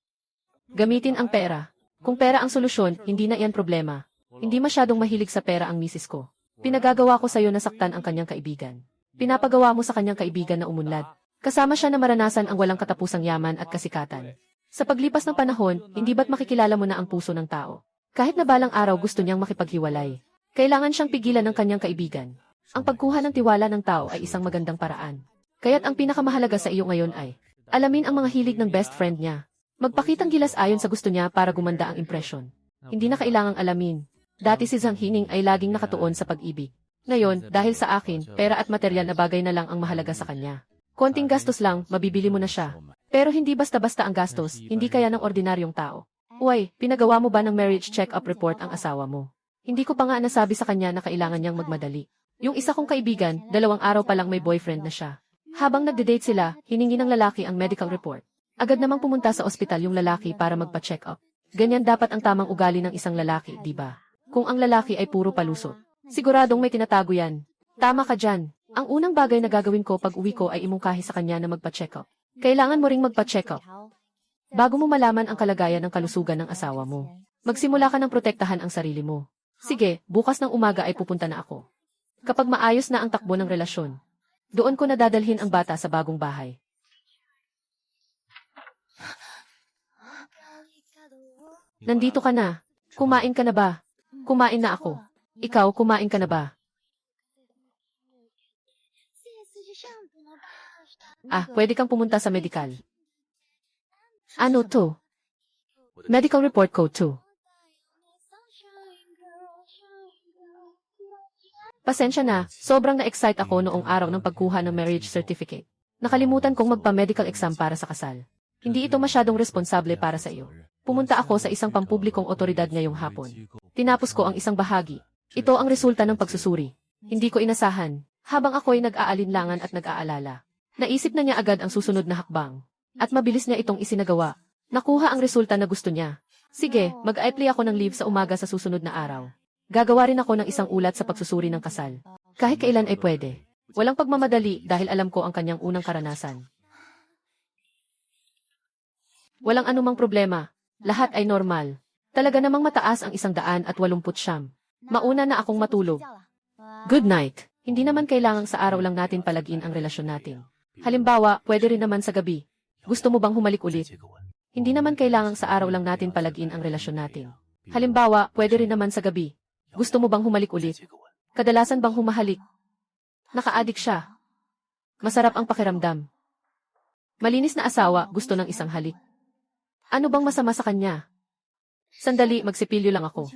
Gamitin ang pera. Kung pera ang solusyon, hindi na iyan problema. Hindi masyadong mahilig sa pera ang misis ko. Pinagagawa ko sa'yo na saktan ang kanyang kaibigan. Pinapagawa mo sa kanyang kaibigan na umunlad. Kasama siya na maranasan ang walang katapusang yaman at kasikatan. Sa paglipas ng panahon, hindi ba't makikilala mo na ang puso ng tao? Kahit na balang araw gusto niyang makipaghiwalay. Kailangan siyang pigilan ng kanyang kaibigan. Ang pagkuha ng tiwala ng tao ay isang magandang paraan. Kaya't ang pinakamahalaga sa iyo ngayon ay alamin ang mga hilig ng best friend niya. Magpakitang gilas ayon sa gusto niya para gumanda ang impresyon. Hindi na kailangang alamin. Dati si Zhang Henning ay laging nakatuon sa pag-ibig. Ngayon, dahil sa akin, pera at material na bagay na lang ang mahalaga sa kanya. Konting gastos lang, mabibili mo na siya. Pero hindi basta-basta ang gastos, hindi kaya ng ordinaryong tao. Uy, pinagawa mo ba ng marriage check-up report ang asawa mo? Hindi ko pa nga nasabi sa kanya na kailangan niyang magmadali. Yung isa kong kaibigan, 2 araw pa lang may boyfriend na siya. Habang nagde-date sila, hiningi ng lalaki ang medical report. Agad namang pumunta sa ospital yung lalaki para magpa-check up. Ganyan dapat ang tamang ugali ng isang lalaki, di ba? Kung ang lalaki ay puro palusot. Siguradong may tinatago yan. Tama ka dyan. Ang unang bagay na gagawin ko pag uwi ko ay imungkahi sa kanya na magpa-check up. Kailangan mo ring magpa-check up. Bago mo malaman ang kalagayan ng kalusugan ng asawa mo, magsimula ka ng protektahan ang sarili mo. Sige, bukas ng umaga ay pupunta na ako. Kapag maayos na ang takbo ng relasyon, doon ko nadadalhin ang bata sa bagong bahay. Nandito ka na. Kumain ka na ba? Kumain na ako. Ikaw, kumain ka na ba? Pwede kang pumunta sa medical. Ano to? Medical report code 2. Pasensya na, sobrang na-excite ako noong araw ng pagkuha ng marriage certificate. Nakalimutan kong magpa-medical exam para sa kasal. Hindi ito masyadong responsable para sa iyo. Pumunta ako sa isang pampublikong otoridad ngayong hapon. Tinapos ko ang isang bahagi. Ito ang resulta ng pagsusuri. Hindi ko inasahan. Habang ako'y nag-aalinlangan at nag-aalala. Naisip na niya agad ang susunod na hakbang. At mabilis niya itong isinagawa. Nakuha ang resulta na gusto niya. Sige, mag-apply ako ng leave sa umaga sa susunod na araw. Gagawa rin ako ng isang ulat sa pagsusuri ng kasal. Kahit kailan ay pwede. Walang pagmamadali dahil alam ko ang kanyang unang karanasan. Walang anumang problema. Lahat ay normal. Talaga namang mataas ang 189. Mauna na akong matulog. Good night. Hindi naman kailangang sa araw lang natin palagin ang relasyon natin. Halimbawa, pwede rin naman sa gabi. Gusto mo bang humalik ulit? Hindi naman kailangang sa araw lang natin palagin ang relasyon natin. Halimbawa, pwede rin naman sa gabi. Gusto mo bang humalik ulit? Kadalasan bang humahalik? Naka-addict siya. Masarap ang pakiramdam. Malinis na asawa, gusto ng isang halik. Ano bang masama sa kanya? Sandali, magsipilyo lang ako.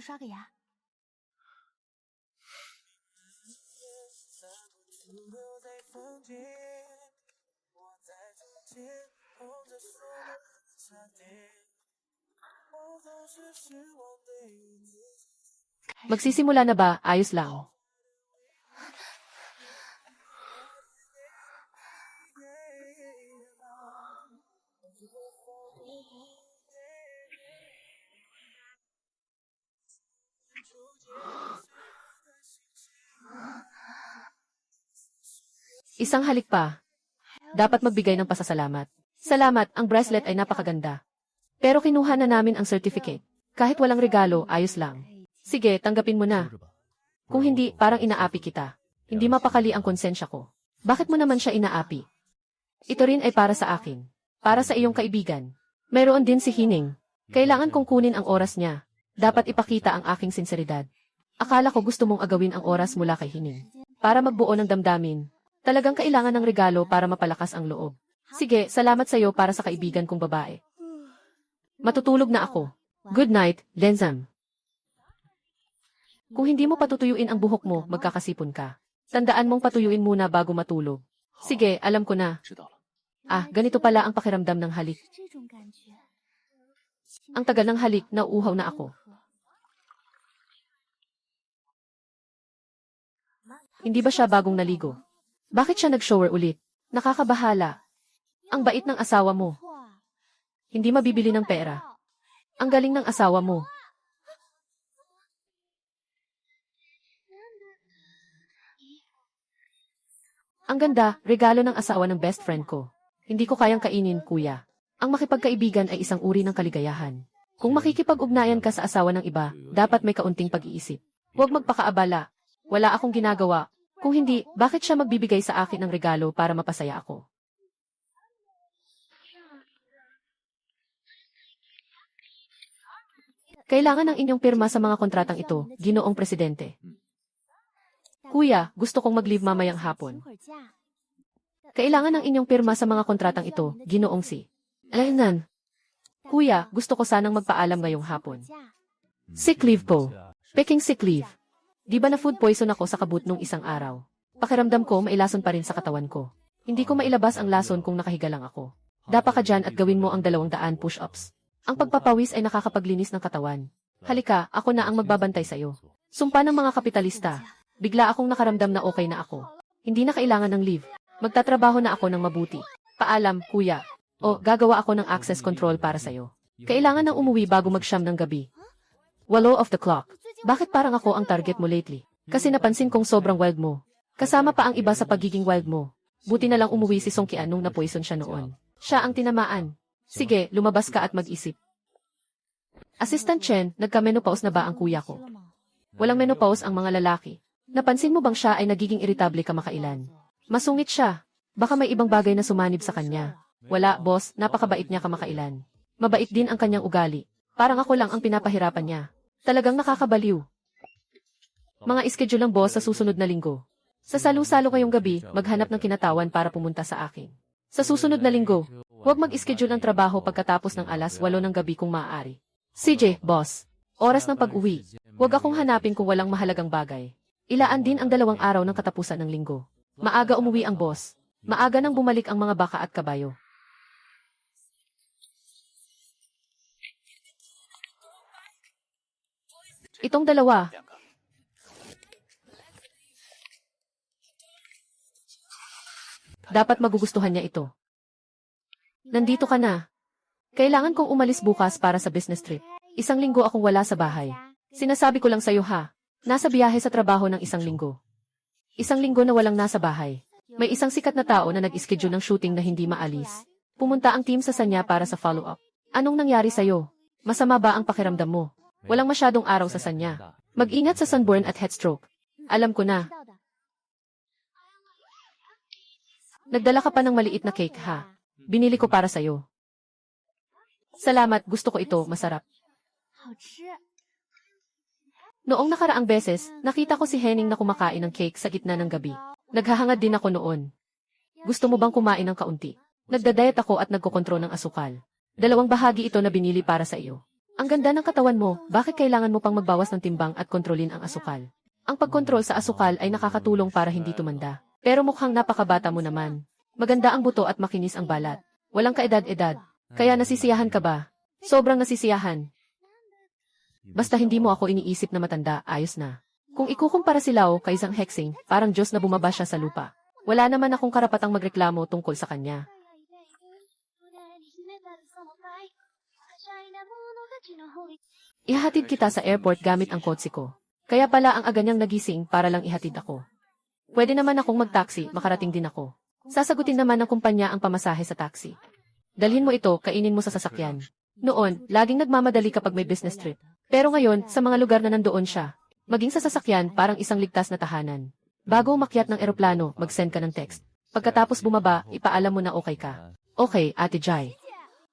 Magsisimula na ba? Ayos lang. Isang halik pa. Dapat magbigay ng pasasalamat. Salamat, ang bracelet ay napakaganda. Pero kinuha na namin ang certificate. Kahit walang regalo, ayos lang. Sige, tanggapin mo na. Kung hindi, parang inaapi kita. Hindi mapakali ang konsensya ko. Bakit mo naman siya inaapi? Ito rin ay para sa akin. Para sa iyong kaibigan. Meron din si Hining. Kailangan kong kunin ang oras niya. Dapat ipakita ang aking sinseridad. Akala ko gusto mong agawin ang oras mula kay Hining. Para magbuo ng damdamin. Talagang kailangan ng regalo para mapalakas ang loob. Sige, salamat sa iyo para sa kaibigan kong babae. Matutulog na ako. Good night, Lenzam. Kung hindi mo patutuyuin ang buhok mo, magkakasipon ka. Tandaan mong patuyuin muna bago matulog. Sige, alam ko na. Ganito pala ang pakiramdam ng halik. Ang tagal ng halik, nauuhaw na ako. Hindi ba siya bagong naligo? Bakit siya nag-shower ulit? Nakakabahala. Ang bait ng asawa mo. Hindi mabibili ng pera. Ang galing ng asawa mo. Ang ganda, regalo ng asawa ng best friend ko. Hindi ko kayang kainin, kuya. Ang makipagkaibigan ay isang uri ng kaligayahan. Kung makikipag-ugnayan ka sa asawa ng iba, dapat may kaunting pag-iisip. Huwag magpakaabala. Wala akong ginagawa. Kung hindi, bakit siya magbibigay sa akin ng regalo para mapasaya ako? Kailangan ng inyong pirma sa mga kontratang ito, Ginoong Presidente. Kuya, gusto kong mag-leave mamayang hapon. Kailangan ng inyong pirma sa mga kontratang ito, Ginoong si. Alaynan. Kuya, gusto ko sanang magpaalam ngayong hapon. Sick leave po. Peking sick leave. Di ba na food poison ako sa kabut nung isang araw? Pakiramdam ko mailason pa rin sa katawan ko. Hindi ko mailabas ang lason kung nakahiga lang ako. Dapa ka dyan at gawin mo ang 200 push-ups. Ang pagpapawis ay nakakapaglinis ng katawan. Halika, ako na ang magbabantay sa'yo. Sumpa ng mga kapitalista. Bigla akong nakaramdam na okay na ako. Hindi na kailangan ng leave. Magtatrabaho na ako ng mabuti. Paalam, kuya. O, gagawa ako ng access control para sa'yo. Kailangan nang umuwi bago mag-siyam ng gabi. 8 of the clock. Bakit parang ako ang target mo lately? Kasi napansin kong sobrang wild mo. Kasama pa ang iba sa pagiging wild mo. Buti na lang umuwi si Song Qian nung na-poison siya noon. Siya ang tinamaan. Sige, lumabas ka at mag-isip. Assistant Chen, nagka-menopause na ba ang kuya ko? Walang menopause ang mga lalaki. Napansin mo bang siya ay nagiging iritable kamakailan? Masungit siya. Baka may ibang bagay na sumanib sa kanya. Wala, boss, napakabait niya kamakailan. Mabait din ang kanyang ugali. Parang ako lang ang pinapahirapan niya. Talagang nakakabaliw. Mga schedule ng boss sa susunod na linggo. Sa salu-salo kayong gabi, maghanap ng kinatawan para pumunta sa akin. Sa susunod na linggo, huwag mag-schedule ng trabaho pagkatapos ng alas 8 ng gabi kung maaari. CJ, boss. Oras ng pag-uwi. Huwag akong hanapin kung walang mahalagang bagay. Ilaan din ang 2 araw ng katapusan ng linggo. Maaga umuwi ang boss. Maaga nang bumalik ang mga baka at kabayo. Itong dalawa. Dapat magugustuhan niya ito. Nandito ka na. Kailangan kong umalis bukas para sa business trip. 1 linggo akong wala sa bahay. Sinasabi ko lang sa'yo ha. Nasa biyahe sa trabaho ng 1 linggo. 1 linggo na walang nasa bahay. May isang sikat na tao na nag-schedule ng shooting na hindi maalis. Pumunta ang team sa Sanya para sa follow-up. Anong nangyari sa'yo? Masama ba ang pakiramdam mo? Walang masyadong araw sa Sanya. Mag-ingat sa sunburn at heatstroke. Alam ko na. Nagdala ka pa ng maliit na cake ha. Binili ko para sa'yo. Salamat, gusto ko ito, masarap. Noong nakaraang beses, nakita ko si Henning na kumakain ng cake sa gitna ng gabi. Naghahangad din ako noon. Gusto mo bang kumain ng kaunti? Nagda-diet ako at nagkokontrol ng asukal. 2 bahagi ito na binili para sa iyo. Ang ganda ng katawan mo, bakit kailangan mo pang magbawas ng timbang at kontrolin ang asukal? Ang pagkontrol sa asukal ay nakakatulong para hindi tumanda. Pero mukhang napakabata mo naman. Maganda ang buto at makinis ang balat. Walang kaedad-edad. Kaya nasisiyahan ka ba? Sobrang nasisiyahan. Basta hindi mo ako iniisip na matanda, ayos na. Kung ikukumpara si Lao kay Zhang Hexing, parang Diyos na bumaba siya sa lupa. Wala naman akong karapatang magreklamo tungkol sa kanya. Ihahatid kita sa airport gamit ang kotse ko. Kaya pala ang aga niyang nagising para lang ihatid ako. Pwede naman akong mag-taxi, makarating din ako. Sasagutin naman ng kumpanya ang pamasahe sa taxi. Dalhin mo ito, kainin mo sa sasakyan. Noon, laging nagmamadali kapag may business trip. Pero ngayon, sa mga lugar na nandoon siya, maging sa sasakyan parang isang ligtas na tahanan. Bago umakyat ng eroplano, mag-send ka ng text. Pagkatapos bumaba, ipaalam mo na okay ka. Okay, Ate Jai.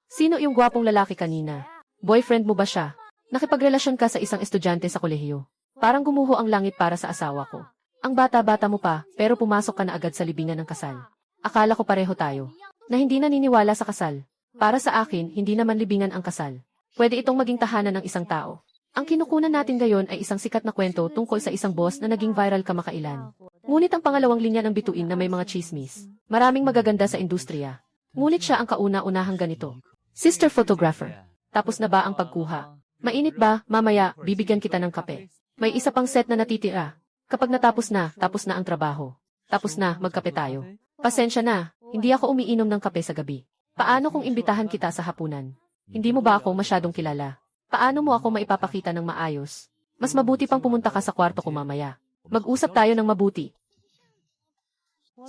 Sino yung gwapong lalaki kanina? Boyfriend mo ba siya? Nakipagrelasyon ka sa isang estudyante sa kolehiyo. Parang gumuho ang langit para sa asawa ko. Ang bata-bata mo pa, pero pumasok ka na agad sa libingan ng kasal. Akala ko pareho tayo. Na hindi naniniwala sa kasal. Para sa akin, hindi naman libingan ang kasal. Pwede itong maging tahanan ng isang tao. Ang kinukunan natin ngayon ay isang sikat na kwento tungkol sa isang boss na naging viral kamakailan. Ngunit ang pangalawang linya ng bituin na may mga chismis. Maraming magaganda sa industriya. Ngunit siya ang kauna-unahang ganito. Sister photographer. Tapos na ba ang pagkuha? Mainit ba? Mamaya, bibigyan kita ng kape. May isa pang set na natitira. Kapag natapos na, tapos na ang trabaho. Tapos na, magkape tayo. Pasensya na, hindi ako umiinom ng kape sa gabi. Paano kung imbitahan kita sa hapunan? Hindi mo ba ako masyadong kilala? Paano mo ako maipapakita ng maayos? Mas mabuti pang pumunta ka sa kwarto ko mamaya. Mag-usap tayo ng mabuti.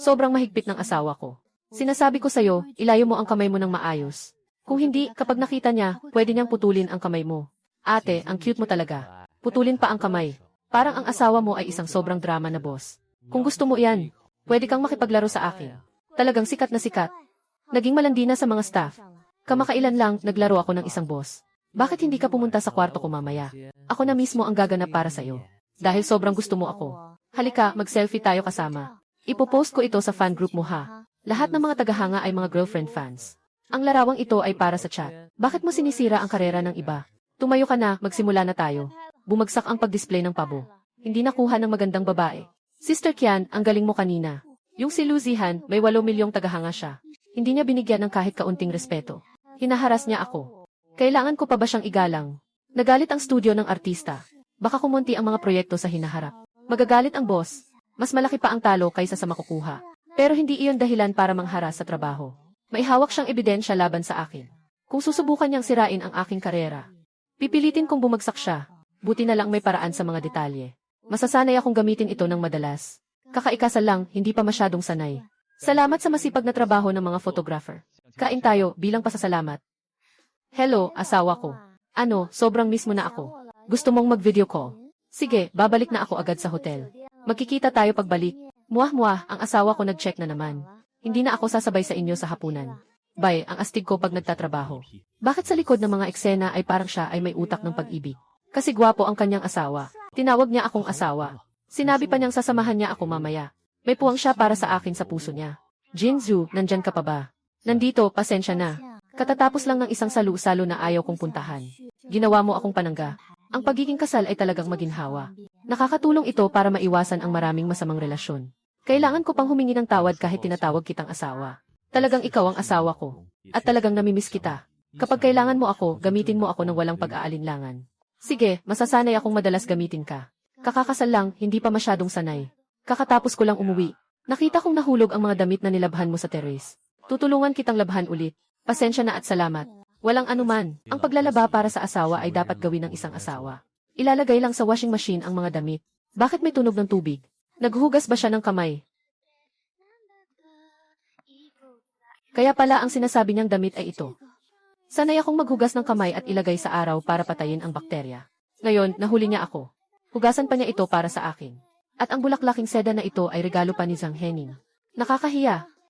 Sobrang mahigpit ng asawa ko. Sinasabi ko sa'yo, ilayo mo ang kamay mo ng maayos. Kung hindi, kapag nakita niya, pwede niyang putulin ang kamay mo. Ate, ang cute mo talaga. Putulin pa ang kamay. Parang ang asawa mo ay isang sobrang drama na boss. Kung gusto mo yan, pwede kang makipaglaro sa akin. Talagang sikat na sikat. Naging malandi na sa mga staff. Kamakailan lang, naglaro ako ng isang boss. Bakit hindi ka pumunta sa kwarto ko mamaya? Ako na mismo ang gaganap para sa'yo. Dahil sobrang gusto mo ako. Halika, mag-selfie tayo kasama. Ipopost ko ito sa fan group mo ha. Lahat ng mga tagahanga ay mga girlfriend fans. Ang larawang ito ay para sa chat. Bakit mo sinisira ang karera ng iba? Tumayo ka na, magsimula na tayo. Bumagsak ang pag-display ng pabo. Hindi nakuha ng magandang babae. Sister Kian, ang galing mo kanina. Yung si Luzihan, may 8 milyong tagahanga siya. Hindi niya binigyan ng kahit kaunting respeto. Hinaharas niya ako. Kailangan ko pa ba siyang igalang? Nagalit ang studio ng artista. Baka kumunti ang mga proyekto sa hinaharap. Magagalit ang boss. Mas malaki pa ang talo kaysa sa makukuha. Pero hindi iyon dahilan para mangharas sa trabaho. May hawak siyang ebidensya laban sa akin. Kung susubukan niyang sirain ang aking karera, pipilitin kong bumagsak siya. Buti na lang may paraan sa mga detalye. Masasanay akong gamitin ito ng madalas. Kakaikasal lang, hindi pa masyadong sanay. Salamat sa masipag na trabaho ng mga photographer. Kain tayo bilang pasasalamat. Hello, asawa ko. Ano, sobrang miss mo na ako. Gusto mong mag-video call? Sige, babalik na ako agad sa hotel. Magkikita tayo pagbalik. Muah-muah, ang asawa ko nag-check na naman. Hindi na ako sasabay sa inyo sa hapunan. Bay, ang astig ko pag nagtatrabaho. Bakit sa likod ng mga eksena ay parang siya ay may utak ng pag-ibig? Kasi gwapo ang kanyang asawa. Tinawag niya akong asawa. Sinabi pa niyang sasamahan niya ako mamaya. May puwang siya para sa akin sa puso niya. Jinzu, nandyan ka pa ba? Nandito, pasensya na. Katatapos lang ng isang salu-salo na ayaw kong puntahan. Ginawa mo akong panangga. Ang pagiging kasal ay talagang maginhawa. Nakakatulong ito para maiwasan ang maraming masamang relasyon. Kailangan ko pang humingi ng tawad kahit tinatawag kitang asawa. Talagang ikaw ang asawa ko. At talagang namimiss kita. Kapag kailangan mo ako, gamitin mo ako ng walang pag-aalinlangan. Sige, masasanay akong madalas gamitin ka. Kakakasal lang, hindi pa masyadong sanay. Kakatapos ko lang umuwi. Nakita kong nahulog ang mga damit na nilabhan mo sa terrace. Tutulungan kitang labhan ulit. Pasensya na at salamat. Walang anuman. Ang paglalaba para sa asawa ay dapat gawin ng isang asawa. Ilalagay lang sa washing machine ang mga damit. Bakit may tunog ng tubig? Naghuhugas ba siya ng kamay? Kaya pala ang sinasabi niyang damit ay ito. Sanay akong maghugas ng kamay at ilagay sa araw para patayin ang bakterya. Ngayon, nahuli niya ako. Hugasan pa niya ito para sa akin. At ang bulaklaking seda na ito ay regalo pa ni Zhang Henning. Nakakahiya.